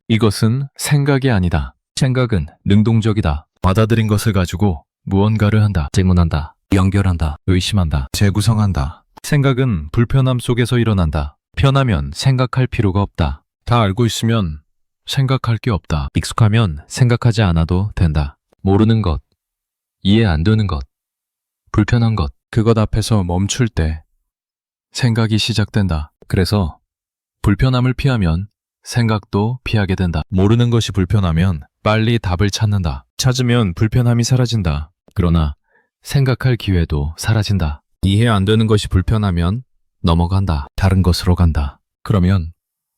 이것은 생각이 아니다. 생각은 능동적이다. 받아들인 것을 가지고 무언가를 한다. 질문한다. 연결한다. 의심한다. 재구성한다. 생각은 불편함 속에서 일어난다. 편하면 생각할 필요가 없다. 다 알고 있으면 생각할 게 없다. 익숙하면 생각하지 않아도 된다. 모르는 것, 이해 안 되는 것, 불편한 것, 그것 앞에서 멈출 때 생각이 시작된다. 그래서 불편함을 피하면 생각도 피하게 된다. 모르는 것이 불편하면 빨리 답을 찾는다. 찾으면 불편함이 사라진다. 그러나 생각할 기회도 사라진다. 이해 안 되는 것이 불편하면 넘어간다. 다른 것으로 간다. 그러면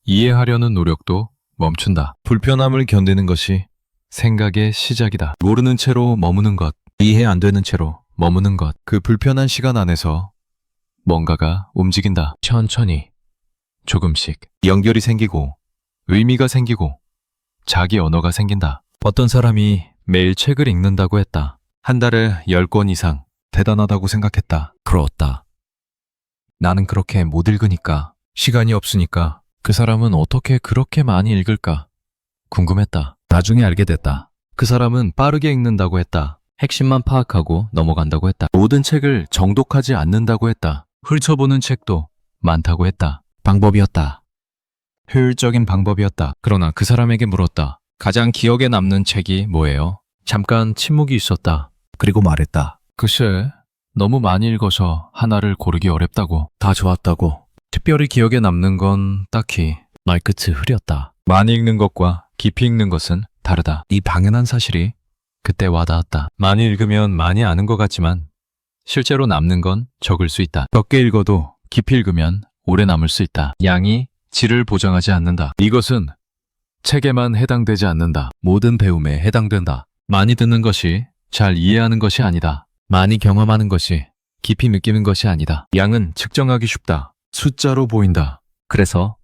이해하려는 노력도 멈춘다. 불편함을 견디는 것이 생각의 시작이다. 모르는 채로 머무는 것, 이해 안 되는 채로 머무는 것, 그 불편한 시간 안에서 뭔가가 움직인다. 천천히, 조금씩 연결이 생기고 의미가 생기고 자기 언어가 생긴다. 어떤 사람이 매일 책을 읽는다고 했다. 한 달에 10권 이상 대단하다고 생각했다. 그렇다. 나는 그렇게 못 읽으니까, 시간이 없으니까 그 사람은 어떻게 그렇게 많이 읽을까 궁금했다. 나중에 알게 됐다. 그 사람은 빠르게 읽는다고 했다. 핵심만 파악하고 넘어간다고 했다. 모든 책을 정독하지 않는다고 했다. 훑어보는 책도 많다고 했다. 방법이었다. 효율적인 방법이었다. 그러나 그 사람에게 물었다. 가장 기억에 남는 책이 뭐예요? 잠깐 침묵이 있었다. 그리고 말했다. 글쎄, 너무 많이 읽어서 하나를 고르기 어렵다고. 다 좋았다고. 특별히 기억에 남는 건 딱히. 말끝을 흐렸다. 많이 읽는 것과 깊이 읽는 것은 다르다. 이 당연한 사실이 그때 와닿았다. 많이 읽으면 많이 아는 것 같지만 실제로 남는 건 적을 수 있다. 적게 읽어도 깊이 읽으면 오래 남을 수 있다. 양이 질을 보장하지 않는다. 이것은 책에만 해당되지 않는다. 모든 배움에 해당된다. 많이 듣는 것이 잘 이해하는 것이 아니다. 많이 경험하는 것이 깊이 느끼는 것이 아니다. 양은 측정하기 쉽다. 숫자로 보인다. 그래서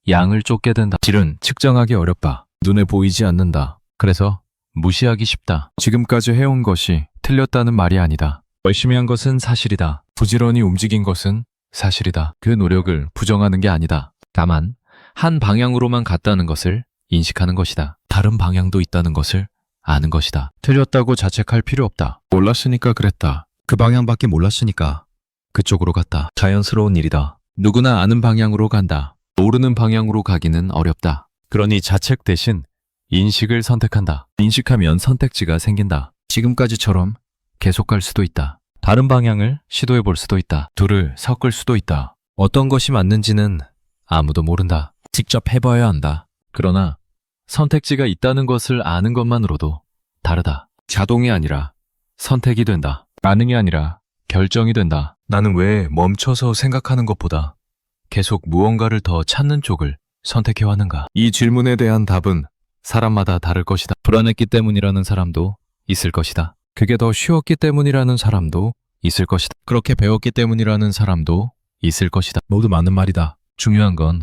양을 쫓게 된다. 질은 측정하기 어렵다. 눈에 보이지 않는다. 그래서 무시하기 쉽다. 지금까지 해온 것이 틀렸다는 말이 아니다. 열심히 한 것은 사실이다. 부지런히 움직인 것은 사실이다. 그 노력을 부정하는 게 아니다. 다만 한 방향으로만 갔다는 것을 인식하는 것이다. 다른 방향도 있다는 것을 아는 것이다. 틀렸다고 자책할 필요 없다. 몰랐으니까 그랬다. 그 방향밖에 몰랐으니까 그쪽으로 갔다. 자연스러운 일이다. 누구나 아는 방향으로 간다. 모르는 방향으로 가기는 어렵다. 그러니 자책 대신 인식을 선택한다. 인식하면 선택지가 생긴다. 지금까지처럼 계속 갈 수도 있다. 다른 방향을 시도해 볼 수도 있다. 둘을 섞을 수도 있다. 어떤 것이 맞는지는 아무도 모른다. 직접 해봐야 한다. 그러나 선택지가 있다는 것을 아는 것만으로도 다르다. 자동이 아니라 선택이 된다. 반응이 아니라 결정이 된다. 나는 왜 멈춰서 생각하는 것보다 계속 무언가를 더 찾는 쪽을 선택해왔는가? 이 질문에 대한 답은 사람마다 다를 것이다. 불안했기 때문이라는 사람도 있을 것이다. 그게 더 쉬웠기 때문이라는 사람도 있을 것이다. 그렇게 배웠기 때문이라는 사람도 있을 것이다. 모두 맞는 말이다. 중요한 건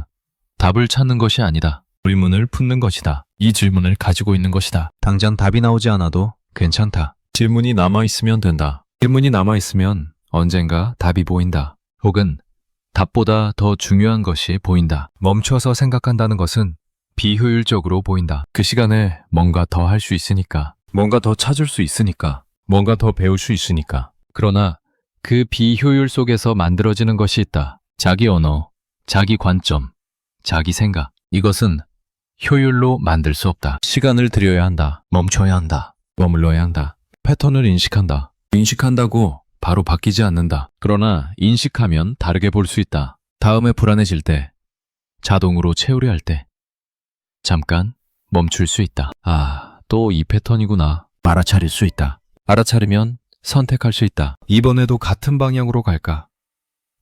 답을 찾는 것이 아니다. 의문을 품는 것이다. 이 질문을 가지고 있는 것이다. 당장 답이 나오지 않아도 괜찮다. 질문이 남아있으면 된다. 질문이 남아있으면 언젠가 답이 보인다. 혹은 답보다 더 중요한 것이 보인다. 멈춰서 생각한다는 것은 비효율적으로 보인다. 그 시간에 뭔가 더 할 수 있으니까, 뭔가 더 찾을 수 있으니까, 뭔가 더 배울 수 있으니까. 그러나 그 비효율 속에서 만들어지는 것이 있다. 자기 언어, 자기 관점, 자기 생각. 이것은 효율로 만들 수 없다. 시간을 들여야 한다. 멈춰야 한다. 머물러야 한다. 패턴을 인식한다. 인식한다고 바로 바뀌지 않는다. 그러나 인식하면 다르게 볼 수 있다. 다음에 불안해질 때, 자동으로 채우려 할 때, 잠깐 멈출 수 있다. 아, 또 이 패턴이구나. 알아차릴 수 있다. 알아차리면 선택할 수 있다. 이번에도 같은 방향으로 갈까?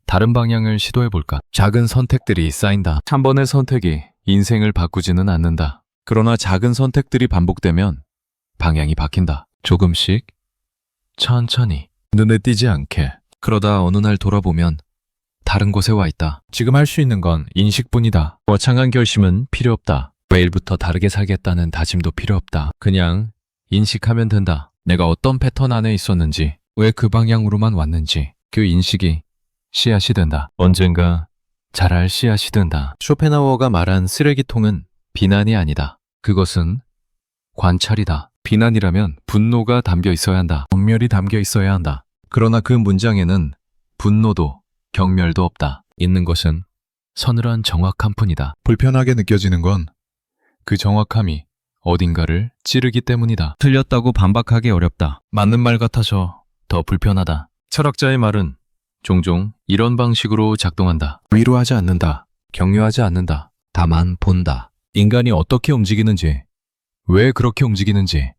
다른 방향을 시도해볼까? 작은 선택들이 쌓인다. 한 번의 선택이 인생을 바꾸지는 않는다. 그러나 작은 선택들이 반복되면 방향이 바뀐다. 조금씩, 천천히, 눈에 띄지 않게. 그러다 어느 날 돌아보면 다른 곳에 와 있다. 지금 할 수 있는 건 인식뿐이다. 거창한 결심은 필요 없다. 내일부터 다르게 살겠다는 다짐도 필요 없다. 그냥 인식하면 된다. 내가 어떤 패턴 안에 있었는지, 왜 그 방향으로만 왔는지, 그 인식이 씨앗이 된다. 언젠가 자랄 씨앗이 된다. 쇼펜하우어가 말한 쓰레기통은 비난이 아니다. 그것은 관찰이다. 비난이라면 분노가 담겨 있어야 한다. 경멸이 담겨 있어야 한다. 그러나 그 문장에는 분노도 경멸도 없다. 있는 것은 서늘한 정확함 뿐이다. 불편하게 느껴지는 건 그 정확함이 어딘가를 찌르기 때문이다. 틀렸다고 반박하기 어렵다. 맞는 말 같아서 더 불편하다. 철학자의 말은 종종 이런 방식으로 작동한다. 위로하지 않는다. 격려하지 않는다. 다만 본다. 인간이 어떻게 움직이는지, 왜 그렇게 움직이는지,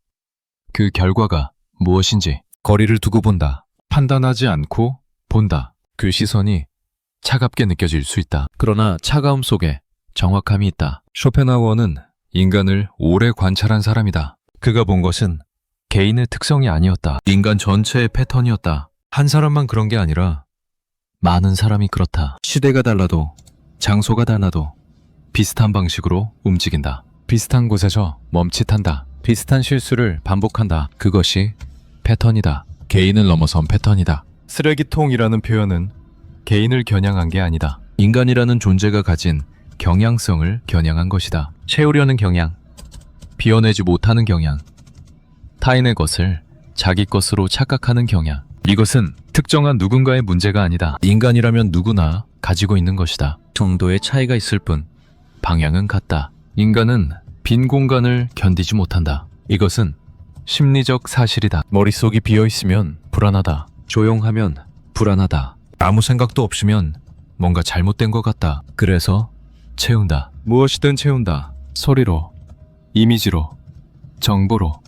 그 결과가 무엇인지 거리를 두고 본다. 판단하지 않고 본다. 그 시선이 차갑게 느껴질 수 있다. 그러나 차가움 속에 정확함이 있다. 쇼펜하우어는 인간을 오래 관찰한 사람이다. 그가 본 것은 개인의 특성이 아니었다. 인간 전체의 패턴이었다. 한 사람만 그런 게 아니라 많은 사람이 그렇다. 시대가 달라도, 장소가 달라도 비슷한 방식으로 움직인다. 비슷한 곳에서 멈칫한다. 비슷한 실수를 반복한다. 그것이 패턴이다. 개인을 넘어선 패턴이다. 쓰레기통이라는 표현은 개인을 겨냥한 게 아니다. 인간이라는 존재가 가진 경향성을 겨냥한 것이다. 채우려는 경향, 비워내지 못하는 경향, 타인의 것을 자기 것으로 착각하는 경향. 이것은 특정한 누군가의 문제가 아니다. 인간이라면 누구나 가지고 있는 것이다. 정도의 차이가 있을 뿐 방향은 같다. 인간은 빈 공간을 견디지 못한다. 이것은 심리적 사실이다. 머릿속이 비어있으면 불안하다. 조용하면 불안하다. 아무 생각도 없으면 뭔가 잘못된 것 같다. 그래서 채운다. 무엇이든 채운다. 소리로, 이미지로, 정보로,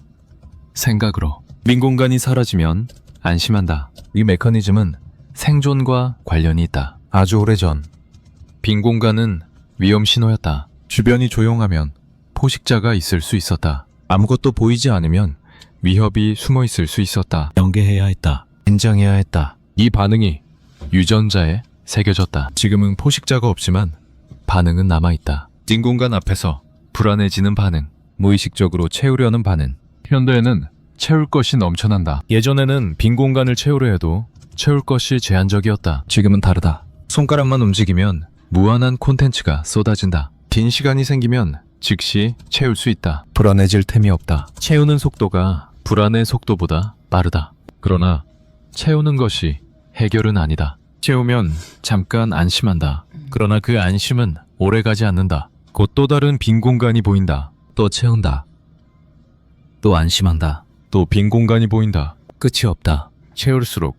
생각으로. 빈 공간이 사라지면 안심한다. 이 메커니즘은 생존과 관련이 있다. 아주 오래전, 빈 공간은 위험 신호였다. 주변이 조용하면 포식자가 있을 수 있었다. 아무것도 보이지 않으면 위협이 숨어 있을 수 있었다. 연계해야 했다. 긴장해야 했다. 이 반응이 유전자에 새겨졌다. 지금은 포식자가 없지만 반응은 남아있다. 빈 공간 앞에서 불안해지는 반응, 무의식적으로 채우려는 반응. 현대에는 채울 것이 넘쳐난다. 예전에는 빈 공간을 채우려 해도 채울 것이 제한적이었다. 지금은 다르다. 손가락만 움직이면 무한한 콘텐츠가 쏟아진다. 빈 시간이 생기면 즉시 채울 수 있다. 불안해질 틈이 없다. 채우는 속도가 불안의 속도보다 빠르다. 그러나 채우는 것이 해결은 아니다. 채우면 잠깐 안심한다. 그러나 그 안심은 오래가지 않는다. 곧 또 다른 빈 공간이 보인다. 또 채운다. 또 안심한다. 또 빈 공간이 보인다. 끝이 없다. 채울수록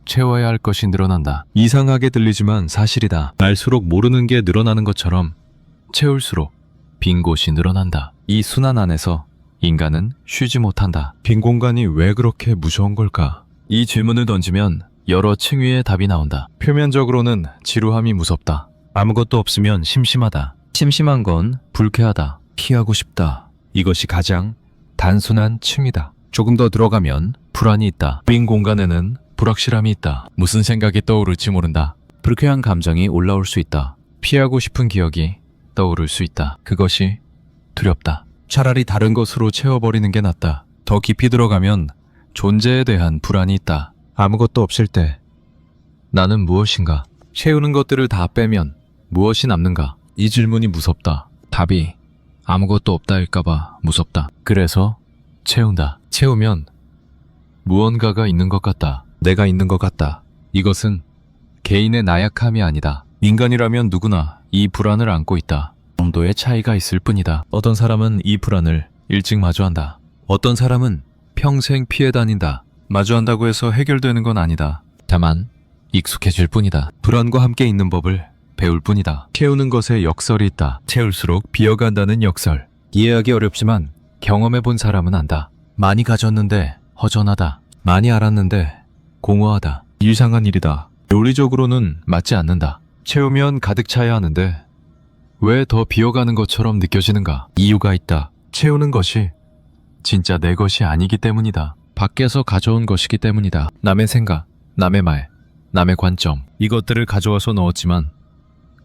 채워야 할 것이 늘어난다. 이상하게 들리지만 사실이다. 알수록 모르는 게 늘어나는 것처럼 채울수록 빈 곳이 늘어난다. 이 순환 안에서 인간은 쉬지 못한다. 빈 공간이 왜 그렇게 무서운 걸까? 이 질문을 던지면 여러 층위의 답이 나온다. 표면적으로는 지루함이 무섭다. 아무것도 없으면 심심하다. 심심한 건 불쾌하다. 피하고 싶다. 이것이 가장 단순한 층이다. 조금 더 들어가면 불안이 있다. 빈 공간에는 불확실함이 있다. 무슨 생각이 떠오를지 모른다. 불쾌한 감정이 올라올 수 있다. 피하고 싶은 기억이 떠오를 수 있다. 그것이 두렵다. 차라리 다른 것으로 채워버리는 게 낫다. 더 깊이 들어가면 존재에 대한 불안이 있다. 아무것도 없을 때 나는 무엇인가? 채우는 것들을 다 빼면 무엇이 남는가? 이 질문이 무섭다. 답이 아무것도 없다일까봐 무섭다. 그래서 채운다. 채우면 무언가가 있는 것 같다. 내가 있는 것 같다. 이것은 개인의 나약함이 아니다. 인간이라면 누구나 이 불안을 안고 있다. 정도의 차이가 있을 뿐이다. 어떤 사람은 이 불안을 일찍 마주한다. 어떤 사람은 평생 피해 다닌다. 마주한다고 해서 해결되는 건 아니다. 다만 익숙해질 뿐이다. 불안과 함께 있는 법을 배울 뿐이다. 채우는 것에 역설이 있다. 채울수록 비어간다는 역설. 이해하기 어렵지만 경험해 본 사람은 안다. 많이 가졌는데 허전하다. 많이 알았는데 공허하다. 이상한 일이다. 논리적으로는 맞지 않는다. 채우면 가득 차야 하는데 왜 더 비어가는 것처럼 느껴지는가? 이유가 있다. 채우는 것이 진짜 내 것이 아니기 때문이다. 밖에서 가져온 것이기 때문이다. 남의 생각, 남의 말, 남의 관점, 이것들을 가져와서 넣었지만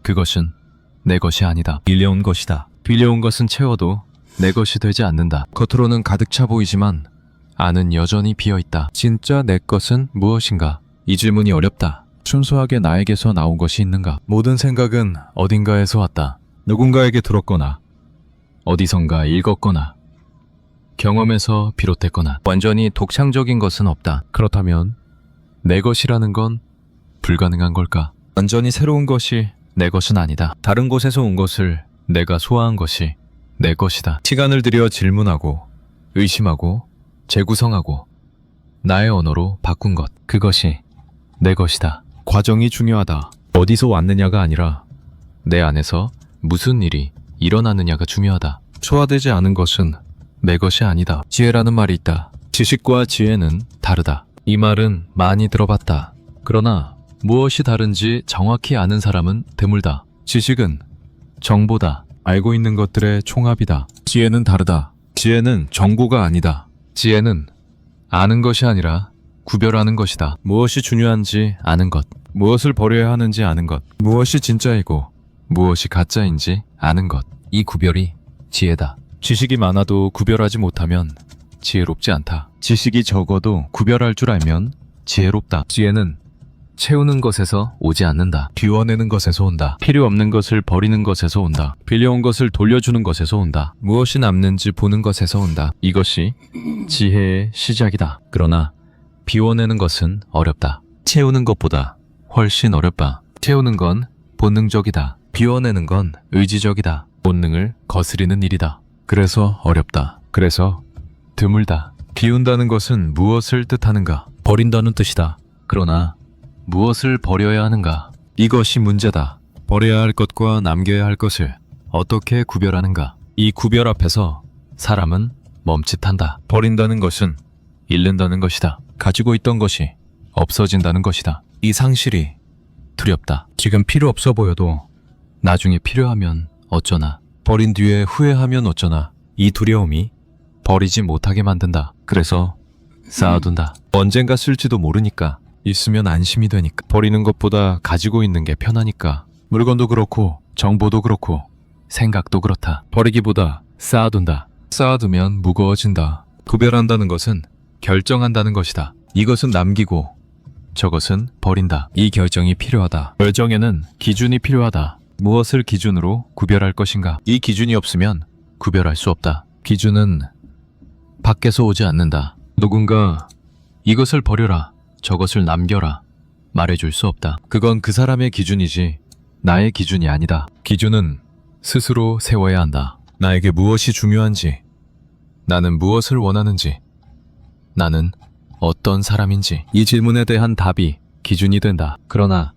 그것은 내 것이 아니다. 빌려온 것이다. 빌려온 것은 채워도 내 것이 되지 않는다. 겉으로는 가득 차 보이지만 안은 여전히 비어있다. 진짜 내 것은 무엇인가? 이 질문이 어렵다. 순수하게 나에게서 나온 것이 있는가? 모든 생각은 어딘가에서 왔다. 누군가에게 들었거나 어디선가 읽었거나 경험에서 비롯됐거나 완전히 독창적인 것은 없다. 그렇다면 내 것이라는 건 불가능한 걸까? 완전히 새로운 것이 내 것은 아니다. 다른 곳에서 온 것을 내가 소화한 것이 내 것이다. 시간을 들여 질문하고 의심하고 재구성하고 나의 언어로 바꾼 것, 그것이 내 것이다. 과정이 중요하다. 어디서 왔느냐가 아니라 내 안에서 무슨 일이 일어나느냐가 중요하다. 소화되지 않은 것은 내 것이 아니다. 지혜라는 말이 있다. 지식과 지혜는 다르다. 이 말은 많이 들어봤다. 그러나 무엇이 다른지 정확히 아는 사람은 드물다. 지식은 정보다. 알고 있는 것들의 총합이다. 지혜는 다르다. 지혜는 정보가 아니다. 지혜는 아는 것이 아니라 구별하는 것이다. 무엇이 중요한지 아는 것, 무엇을 버려야 하는지 아는 것, 무엇이 진짜이고 무엇이 가짜인지 아는 것. 이 구별이 지혜다. 지식이 많아도 구별하지 못하면 지혜롭지 않다. 지식이 적어도 구별할 줄 알면 지혜롭다. 지혜는 채우는 것에서 오지 않는다. 비워내는 것에서 온다. 필요 없는 것을 버리는 것에서 온다. 빌려온 것을 돌려주는 것에서 온다. 무엇이 남는지 보는 것에서 온다. 이것이 지혜의 시작이다. 그러나 비워내는 것은 어렵다. 채우는 것보다 훨씬 어렵다. 채우는 건 본능적이다. 비워내는 건 의지적이다. 본능을 거스리는 일이다. 그래서 어렵다. 그래서 드물다. 비운다는 것은 무엇을 뜻하는가? 버린다는 뜻이다. 그러나 무엇을 버려야 하는가? 이것이 문제다. 버려야 할 것과 남겨야 할 것을 어떻게 구별하는가? 이 구별 앞에서 사람은 멈칫한다. 버린다는 것은 잃는다는 것이다. 가지고 있던 것이 없어진다는 것이다. 이 상실이 두렵다. 지금 필요 없어 보여도 나중에 필요하면 어쩌나. 버린 뒤에 후회하면 어쩌나. 이 두려움이 버리지 못하게 만든다. 그래서 쌓아둔다. 언젠가 쓸지도 모르니까. 있으면 안심이 되니까. 버리는 것보다 가지고 있는 게 편하니까. 물건도 그렇고 정보도 그렇고 생각도 그렇다. 버리기보다 쌓아둔다. 쌓아두면 무거워진다. 구별한다는 것은 결정한다는 것이다. 이것은 남기고 저것은 버린다. 이 결정이 필요하다. 결정에는 기준이 필요하다. 무엇을 기준으로 구별할 것인가? 이 기준이 없으면 구별할 수 없다. 기준은 밖에서 오지 않는다. 누군가 이것을 버려라, 저것을 남겨라 말해줄 수 없다. 그건 그 사람의 기준이지 나의 기준이 아니다. 기준은 스스로 세워야 한다. 나에게 무엇이 중요한지, 나는 무엇을 원하는지, 나는 어떤 사람인지, 이 질문에 대한 답이 기준이 된다. 그러나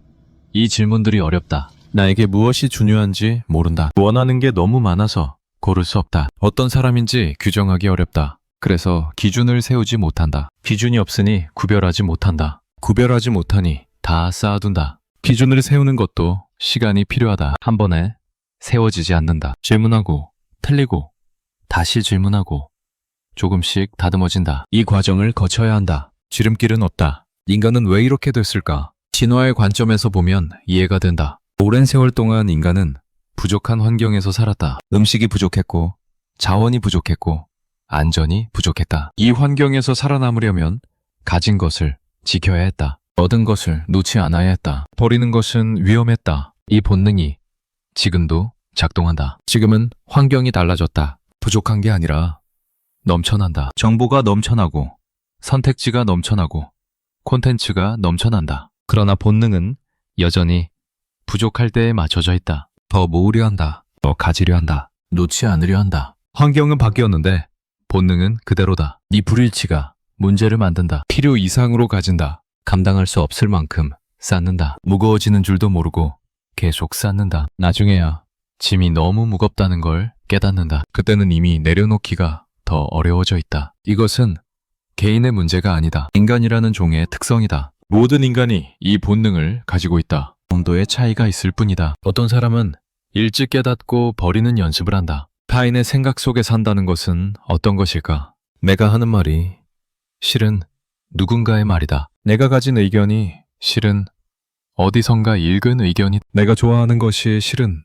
이 질문들이 어렵다. 나에게 무엇이 중요한지 모른다. 원하는 게 너무 많아서 고를 수 없다. 어떤 사람인지 규정하기 어렵다. 그래서 기준을 세우지 못한다. 기준이 없으니 구별하지 못한다. 구별하지 못하니 다 쌓아둔다. 기준을 세우는 것도 시간이 필요하다. 한 번에 세워지지 않는다. 질문하고 틀리고 다시 질문하고 조금씩 다듬어진다. 이 과정을 거쳐야 한다. 지름길은 없다. 인간은 왜 이렇게 됐을까? 진화의 관점에서 보면 이해가 된다. 오랜 세월 동안 인간은 부족한 환경에서 살았다. 음식이 부족했고, 자원이 부족했고, 안전이 부족했다. 이 환경에서 살아남으려면 가진 것을 지켜야 했다. 얻은 것을 놓지 않아야 했다. 버리는 것은 위험했다. 이 본능이 지금도 작동한다. 지금은 환경이 달라졌다. 부족한 게 아니라 넘쳐난다. 정보가 넘쳐나고 선택지가 넘쳐나고 콘텐츠가 넘쳐난다. 그러나 본능은 여전히 부족할 때에 맞춰져 있다. 더 모으려 한다. 더 가지려 한다. 놓지 않으려 한다. 환경은 바뀌었는데 본능은 그대로다. 이 불일치가 문제를 만든다. 필요 이상으로 가진다. 감당할 수 없을 만큼 쌓는다. 무거워지는 줄도 모르고 계속 쌓는다. 나중에야 짐이 너무 무겁다는 걸 깨닫는다. 그때는 이미 내려놓기가 더 어려워져 있다. 이것은 개인의 문제가 아니다. 인간이라는 종의 특성이다. 모든 인간이 이 본능을 가지고 있다. 정도의 차이가 있을 뿐이다. 어떤 사람은 일찍 깨닫고 버리는 연습을 한다. 타인의 생각 속에 산다는 것은 어떤 것일까? 내가 하는 말이 실은 누군가의 말이다. 내가 가진 의견이 실은 어디선가 읽은 의견이 내가 좋아하는 것이 실은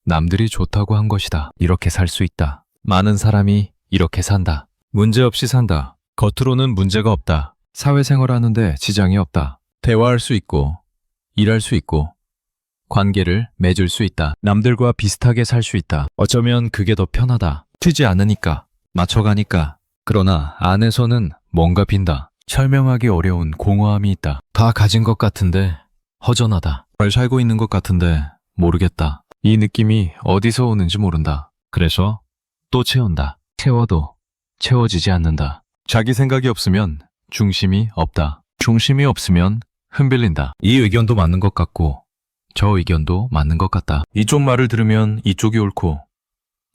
남들이 좋다고 한 것이다. 이렇게 살 수 있다. 많은 사람이 이렇게 산다. 문제없이 산다. 겉으로는 문제가 없다. 사회생활하는데 지장이 없다. 대화할 수 있고 일할 수 있고 관계를 맺을 수 있다. 남들과 비슷하게 살 수 있다. 어쩌면 그게 더 편하다. 튀지 않으니까, 맞춰가니까. 그러나 안에서는 뭔가 빈다. 설명하기 어려운 공허함이 있다. 다 가진 것 같은데 허전하다. 잘 살고 있는 것 같은데 모르겠다. 이 느낌이 어디서 오는지 모른다. 그래서 또 채운다. 채워도 채워지지 않는다. 자기 생각이 없으면 중심이 없다. 중심이 없으면 흔들린다. 이 의견도 맞는 것 같고 저 의견도 맞는 것 같다. 이쪽 말을 들으면 이쪽이 옳고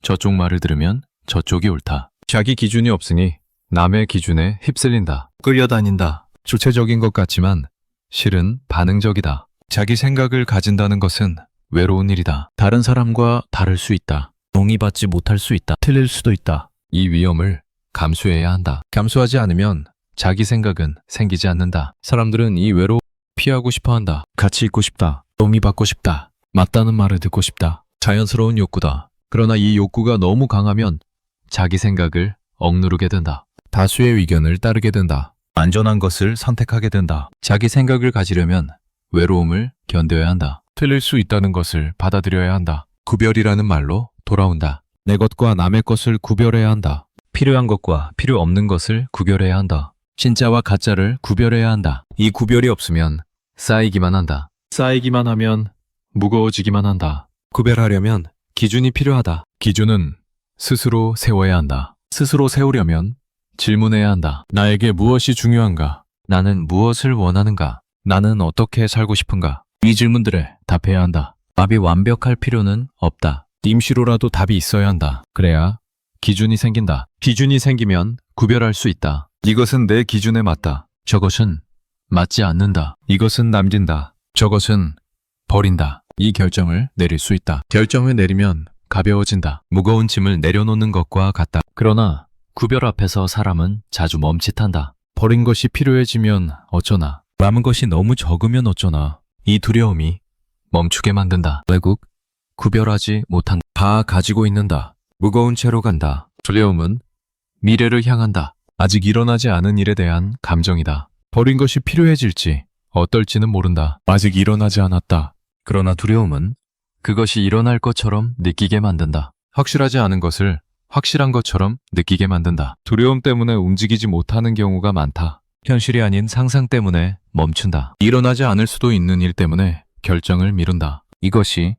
저쪽 말을 들으면 저쪽이 옳다. 자기 기준이 없으니 남의 기준에 휩쓸린다. 끌려다닌다. 주체적인 것 같지만 실은 반응적이다. 자기 생각을 가진다는 것은 외로운 일이다. 다른 사람과 다를 수 있다. 동의받지 못할 수 있다. 틀릴 수도 있다. 이 위험을 감수해야 한다. 감수하지 않으면 자기 생각은 생기지 않는다. 사람들은 이 외로움을 피하고 싶어 한다. 같이 있고 싶다. 동의받고 싶다. 맞다는 말을 듣고 싶다. 자연스러운 욕구다. 그러나 이 욕구가 너무 강하면 자기 생각을 억누르게 된다. 다수의 의견을 따르게 된다. 안전한 것을 선택하게 된다. 자기 생각을 가지려면 외로움을 견뎌야 한다. 틀릴 수 있다는 것을 받아들여야 한다. 구별이라는 말로 돌아온다. 내 것과 남의 것을 구별해야 한다. 필요한 것과 필요 없는 것을 구별해야 한다. 진짜와 가짜를 구별해야 한다. 이 구별이 없으면 쌓이기만 한다. 쌓이기만 하면 무거워지기만 한다. 구별하려면 기준이 필요하다. 기준은 스스로 세워야 한다. 스스로 세우려면 질문해야 한다. 나에게 무엇이 중요한가? 나는 무엇을 원하는가? 나는 어떻게 살고 싶은가? 이 질문들에 답해야 한다. 답이 완벽할 필요는 없다. 임시로라도 답이 있어야 한다. 그래야 기준이 생긴다. 기준이 생기면 구별할 수 있다. 이것은 내 기준에 맞다. 저것은 맞지 않는다. 이것은 남긴다. 저것은 버린다. 이 결정을 내릴 수 있다. 결정을 내리면 가벼워진다. 무거운 짐을 내려놓는 것과 같다. 그러나 구별 앞에서 사람은 자주 멈칫한다. 버린 것이 필요해지면 어쩌나. 남은 것이 너무 적으면 어쩌나. 이 두려움이 멈추게 만든다. 결국 구별하지 못한다. 다 가지고 있는다. 무거운 채로 간다. 두려움은 미래를 향한다. 아직 일어나지 않은 일에 대한 감정이다. 버린 것이 필요해질지 어떨지는 모른다. 아직 일어나지 않았다. 그러나 두려움은 그것이 일어날 것처럼 느끼게 만든다. 확실하지 않은 것을 확실한 것처럼 느끼게 만든다. 두려움 때문에 움직이지 못하는 경우가 많다. 현실이 아닌 상상 때문에 멈춘다. 일어나지 않을 수도 있는 일 때문에 결정을 미룬다. 이것이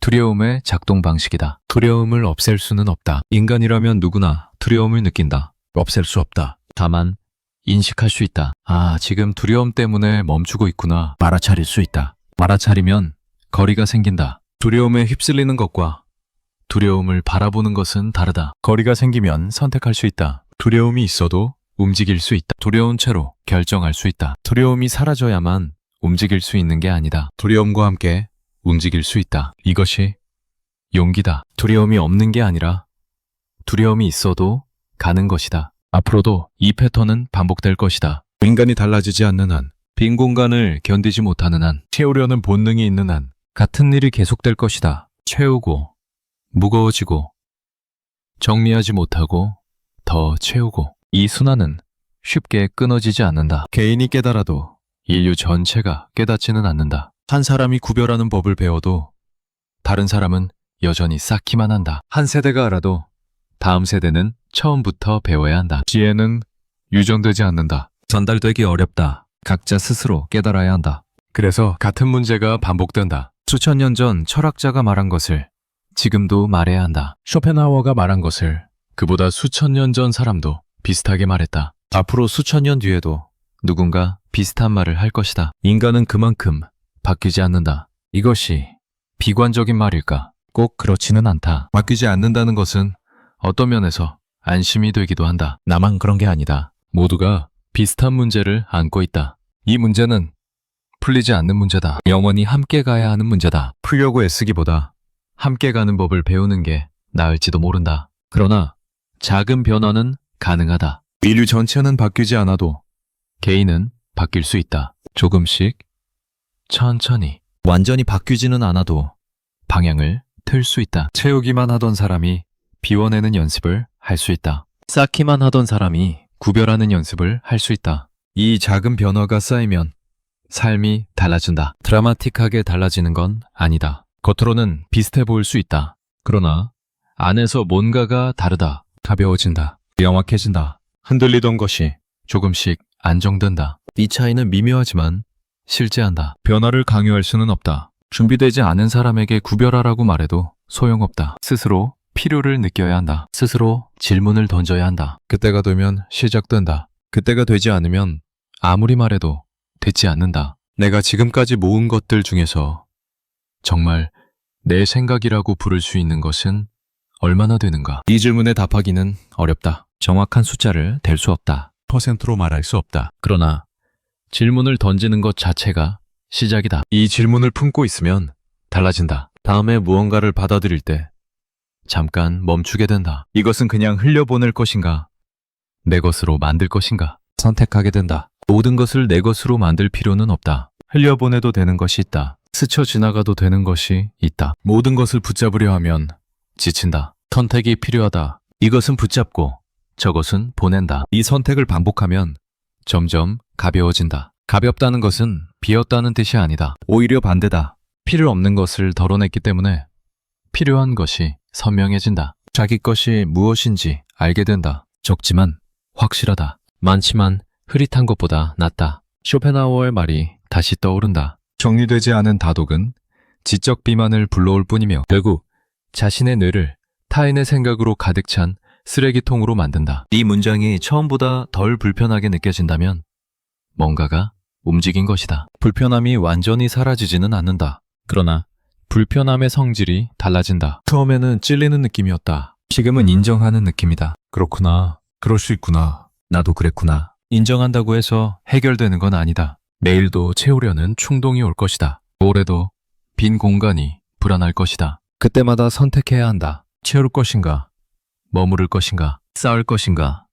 두려움의 작동 방식이다. 두려움을 없앨 수는 없다. 인간이라면 누구나 두려움을 느낀다. 없앨 수 없다. 다만 인식할 수 있다. 아, 지금 두려움 때문에 멈추고 있구나. 알아차릴 수 있다. 알아차리면 거리가 생긴다. 두려움에 휩쓸리는 것과 두려움을 바라보는 것은 다르다. 거리가 생기면 선택할 수 있다. 두려움이 있어도 움직일 수 있다. 두려운 채로 결정할 수 있다. 두려움이 사라져야만 움직일 수 있는 게 아니다. 두려움과 함께 움직일 수 있다. 이것이 용기다. 두려움이 없는 게 아니라 두려움이 있어도 가는 것이다. 앞으로도 이 패턴은 반복될 것이다. 인간이 달라지지 않는 한, 빈 공간을 견디지 못하는 한, 채우려는 본능이 있는 한, 같은 일이 계속될 것이다. 채우고, 무거워지고, 정리하지 못하고, 더 채우고 이 순환은 쉽게 끊어지지 않는다. 개인이 깨달아도 인류 전체가 깨닫지는 않는다. 한 사람이 구별하는 법을 배워도 다른 사람은 여전히 쌓기만 한다. 한 세대가 알아도 다음 세대는 처음부터 배워야 한다. 지혜는 유전되지 않는다. 전달되기 어렵다. 각자 스스로 깨달아야 한다. 그래서 같은 문제가 반복된다. 수천 년 전 철학자가 말한 것을 지금도 말해야 한다. 쇼펜하워가 말한 것을 그보다 수천 년 전 사람도 비슷하게 말했다. 앞으로 수천 년 뒤에도 누군가 비슷한 말을 할 것이다. 인간은 그만큼 바뀌지 않는다. 이것이 비관적인 말일까? 꼭 그렇지는 않다. 바뀌지 않는다는 것은 어떤 면에서 안심이 되기도 한다. 나만 그런 게 아니다. 모두가 비슷한 문제를 안고 있다. 이 문제는 풀리지 않는 문제다. 영원히 함께 가야 하는 문제다. 풀려고 애쓰기보다 함께 가는 법을 배우는 게 나을지도 모른다. 그러나 작은 변화는 가능하다. 인류 전체는 바뀌지 않아도 개인은 바뀔 수 있다. 조금씩, 천천히. 완전히 바뀌지는 않아도 방향을 틀 수 있다. 채우기만 하던 사람이 비워내는 연습을 할 수 있다. 쌓기만 하던 사람이 구별하는 연습을 할 수 있다. 이 작은 변화가 쌓이면 삶이 달라진다. 드라마틱하게 달라지는 건 아니다. 겉으로는 비슷해 보일 수 있다. 그러나 안에서 뭔가가 다르다. 가벼워진다. 명확해진다. 흔들리던 것이 조금씩 안정된다. 이 차이는 미묘하지만 실제한다. 변화를 강요할 수는 없다. 준비되지 않은 사람에게 구별하라고 말해도 소용없다. 스스로 필요를 느껴야 한다. 스스로 질문을 던져야 한다. 그때가 되면 시작된다. 그때가 되지 않으면 아무리 말해도 되지 않는다. 내가 지금까지 모은 것들 중에서 정말 내 생각이라고 부를 수 있는 것은 얼마나 되는가? 이 질문에 답하기는 어렵다. 정확한 숫자를 댈 수 없다. 퍼센트로 말할 수 없다. 그러나 질문을 던지는 것 자체가 시작이다. 이 질문을 품고 있으면 달라진다. 다음에 무언가를 받아들일 때 잠깐 멈추게 된다. 이것은 그냥 흘려보낼 것인가? 내 것으로 만들 것인가? 선택하게 된다. 모든 것을 내 것으로 만들 필요는 없다. 흘려보내도 되는 것이 있다. 스쳐 지나가도 되는 것이 있다. 모든 것을 붙잡으려 하면 지친다. 선택이 필요하다. 이것은 붙잡고 저것은 보낸다. 이 선택을 반복하면 점점 가벼워진다. 가볍다는 것은 비었다는 뜻이 아니다. 오히려 반대다. 필요 없는 것을 덜어냈기 때문에 필요한 것이 선명해진다. 자기 것이 무엇인지 알게 된다. 적지만 확실하다. 많지만 흐릿한 것보다 낫다. 쇼펜하우어의 말이 다시 떠오른다. 정리되지 않은 다독은 지적 비만을 불러올 뿐이며 결국 자신의 뇌를 타인의 생각으로 가득 찬 쓰레기통으로 만든다. 이 문장이 처음보다 덜 불편하게 느껴진다면 뭔가가 움직인 것이다. 불편함이 완전히 사라지지는 않는다. 그러나 불편함의 성질이 달라진다. 처음에는 찔리는 느낌이었다. 지금은 인정하는 느낌이다. 그렇구나. 그럴 수 있구나. 나도 그랬구나. 인정한다고 해서 해결되는 건 아니다. 내일도 채우려는 충동이 올 것이다. 올해도 빈 공간이 불안할 것이다. 그때마다 선택해야 한다. 채울 것인가? 머무를 것인가? 쌓을 것인가?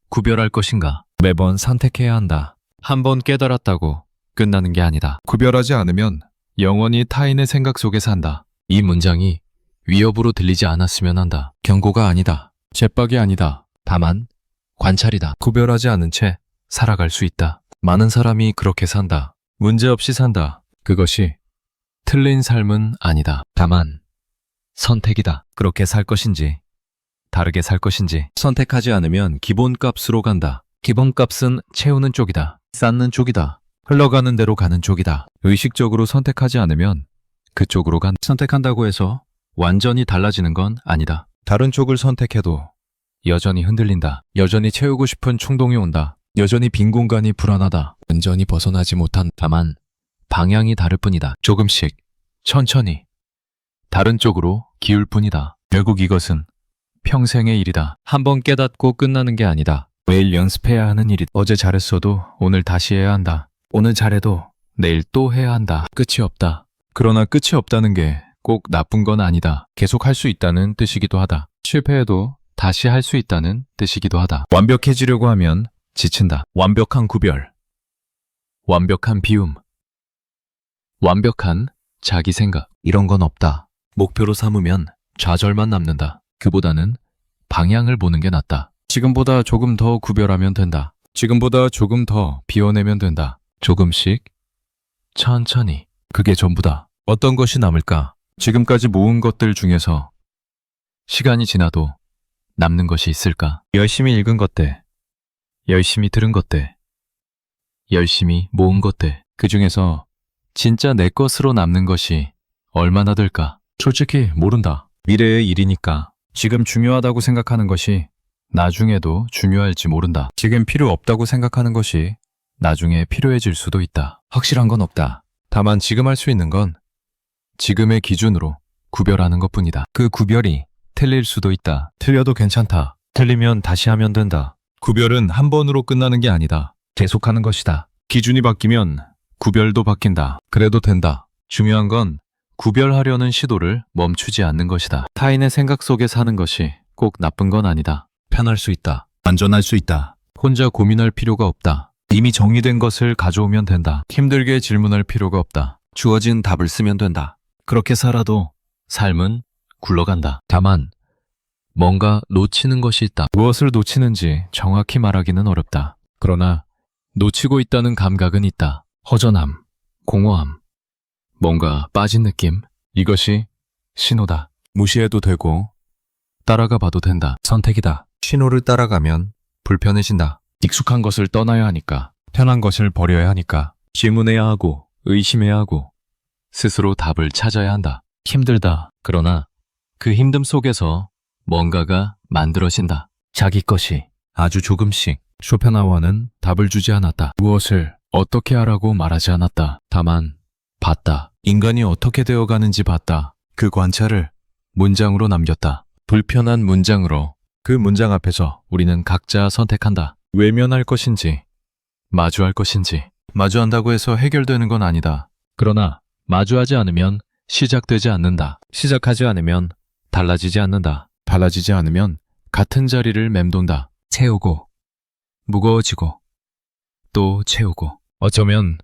구별할 것인가? 매번 선택해야 한다. 한 번 깨달았다고 끝나는 게 아니다. 구별하지 않으면 영원히 타인의 생각 속에 산다. 이 문장이 위협으로 들리지 않았으면 한다. 경고가 아니다. 제박이 아니다. 다만 관찰이다. 구별하지 않은 채 살아갈 수 있다. 많은 사람이 그렇게 산다. 문제없이 산다. 그것이 틀린 삶은 아니다. 다만 선택이다. 그렇게 살 것인지 다르게 살 것인지 선택하지 않으면 기본값으로 간다. 기본값은 채우는 쪽이다. 쌓는 쪽이다. 흘러가는 대로 가는 쪽이다. 의식적으로 선택하지 않으면 그쪽으로 간다. 선택한다고 해서 완전히 달라지는 건 아니다. 다른 쪽을 선택해도 여전히 흔들린다. 여전히 채우고 싶은 충동이 온다. 여전히 빈 공간이 불안하다. 완전히 벗어나지 못한 다만 방향이 다를 뿐이다. 조금씩 천천히 다른 쪽으로 기울 뿐이다. 결국 이것은 평생의 일이다. 한 번 깨닫고 끝나는 게 아니다. 매일 연습해야 하는 일이다. 어제 잘했어도 오늘 다시 해야 한다. 오늘 잘해도 내일 또 해야 한다. 끝이 없다. 그러나 끝이 없다는 게 꼭 나쁜 건 아니다. 계속 할 수 있다는 뜻이기도 하다. 실패해도 다시 할 수 있다는 뜻이기도 하다. 완벽해지려고 하면 지친다. 완벽한 구별, 완벽한 비움, 완벽한 자기 생각, 이런 건 없다. 목표로 삼으면 좌절만 남는다. 그보다는 방향을 보는 게 낫다. 지금보다 조금 더 구별하면 된다. 지금보다 조금 더 비워내면 된다. 조금씩, 천천히. 그게 전부다. 어떤 것이 남을까? 지금까지 모은 것들 중에서 시간이 지나도 남는 것이 있을까? 열심히 읽은 것들, 열심히 들은 것들, 열심히 모은 것들. 그 중에서 진짜 내 것으로 남는 것이 얼마나 될까? 솔직히 모른다. 미래의 일이니까. 지금 중요하다고 생각하는 것이 나중에도 중요할지 모른다. 지금 필요 없다고 생각하는 것이 나중에 필요해질 수도 있다. 확실한 건 없다. 다만 지금 할 수 있는 건 지금의 기준으로 구별하는 것뿐이다. 그 구별이 틀릴 수도 있다. 틀려도 괜찮다. 틀리면 다시 하면 된다. 구별은 한 번으로 끝나는 게 아니다. 계속하는 것이다. 기준이 바뀌면 구별도 바뀐다. 그래도 된다. 중요한 건 구별하려는 시도를 멈추지 않는 것이다. 타인의 생각 속에 사는 것이 꼭 나쁜 건 아니다. 편할 수 있다. 안전할 수 있다. 혼자 고민할 필요가 없다. 이미 정리된 것을 가져오면 된다. 힘들게 질문할 필요가 없다. 주어진 답을 쓰면 된다. 그렇게 살아도 삶은 굴러간다. 다만 뭔가 놓치는 것이 있다. 무엇을 놓치는지 정확히 말하기는 어렵다. 그러나 놓치고 있다는 감각은 있다. 허전함, 공허함, 뭔가 빠진 느낌. 이것이 신호다. 무시해도 되고 따라가 봐도 된다. 선택이다. 신호를 따라가면 불편해진다. 익숙한 것을 떠나야 하니까, 편한 것을 버려야 하니까, 질문해야 하고 의심해야 하고 스스로 답을 찾아야 한다. 힘들다. 그러나 그 힘듦 속에서 뭔가가 만들어진다. 자기 것이 아주 조금씩. 쇼펜하우어는 답을 주지 않았다. 무엇을 어떻게 하라고 말하지 않았다. 다만 봤다. 인간이 어떻게 되어가는지 봤다. 그 관찰을 문장으로 남겼다. 불편한 문장으로. 그 문장 앞에서 우리는 각자 선택한다. 외면할 것인지 마주할 것인지. 마주한다고 해서 해결되는 건 아니다. 그러나 마주하지 않으면 시작되지 않는다. 시작하지 않으면 달라지지 않는다. 달라지지 않으면 같은 자리를 맴돈다. 채우고 무거워지고 또 채우고. 어쩌면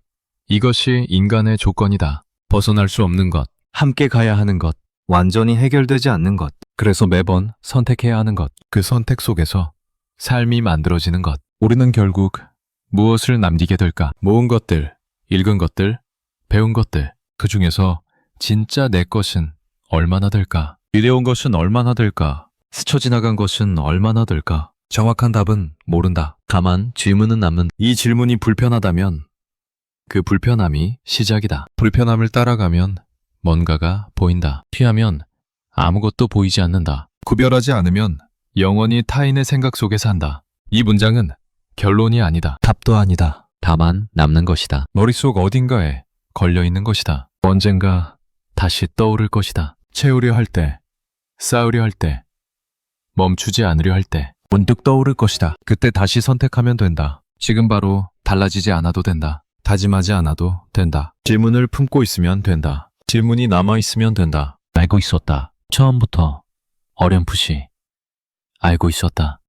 이것이 인간의 조건이다. 벗어날 수 없는 것, 함께 가야 하는 것, 완전히 해결되지 않는 것. 그래서 매번 선택해야 하는 것. 그 선택 속에서 삶이 만들어지는 것. 우리는 결국 무엇을 남기게 될까? 모은 것들, 읽은 것들, 배운 것들. 그 중에서 진짜 내 것은 얼마나 될까? 이래온 것은 얼마나 될까? 스쳐 지나간 것은 얼마나 될까? 정확한 답은 모른다. 다만 질문은 남는. 이 질문이 불편하다면 그 불편함이 시작이다. 불편함을 따라가면 뭔가가 보인다. 피하면 아무것도 보이지 않는다. 구별하지 않으면 영원히 타인의 생각 속에 산다. 이 문장은 결론이 아니다. 답도 아니다. 다만 남는 것이다. 머릿속 어딘가에 걸려있는 것이다. 언젠가 다시 떠오를 것이다. 채우려 할 때, 쌓으려 할 때, 멈추지 않으려 할 때 문득 떠오를 것이다. 그때 다시 선택하면 된다. 지금 바로 달라지지 않아도 된다. 다짐하지 않아도 된다. 질문을 품고 있으면 된다. 질문이 남아있으면 된다. 알고 있었다. 처음부터 어렴풋이 알고 있었다.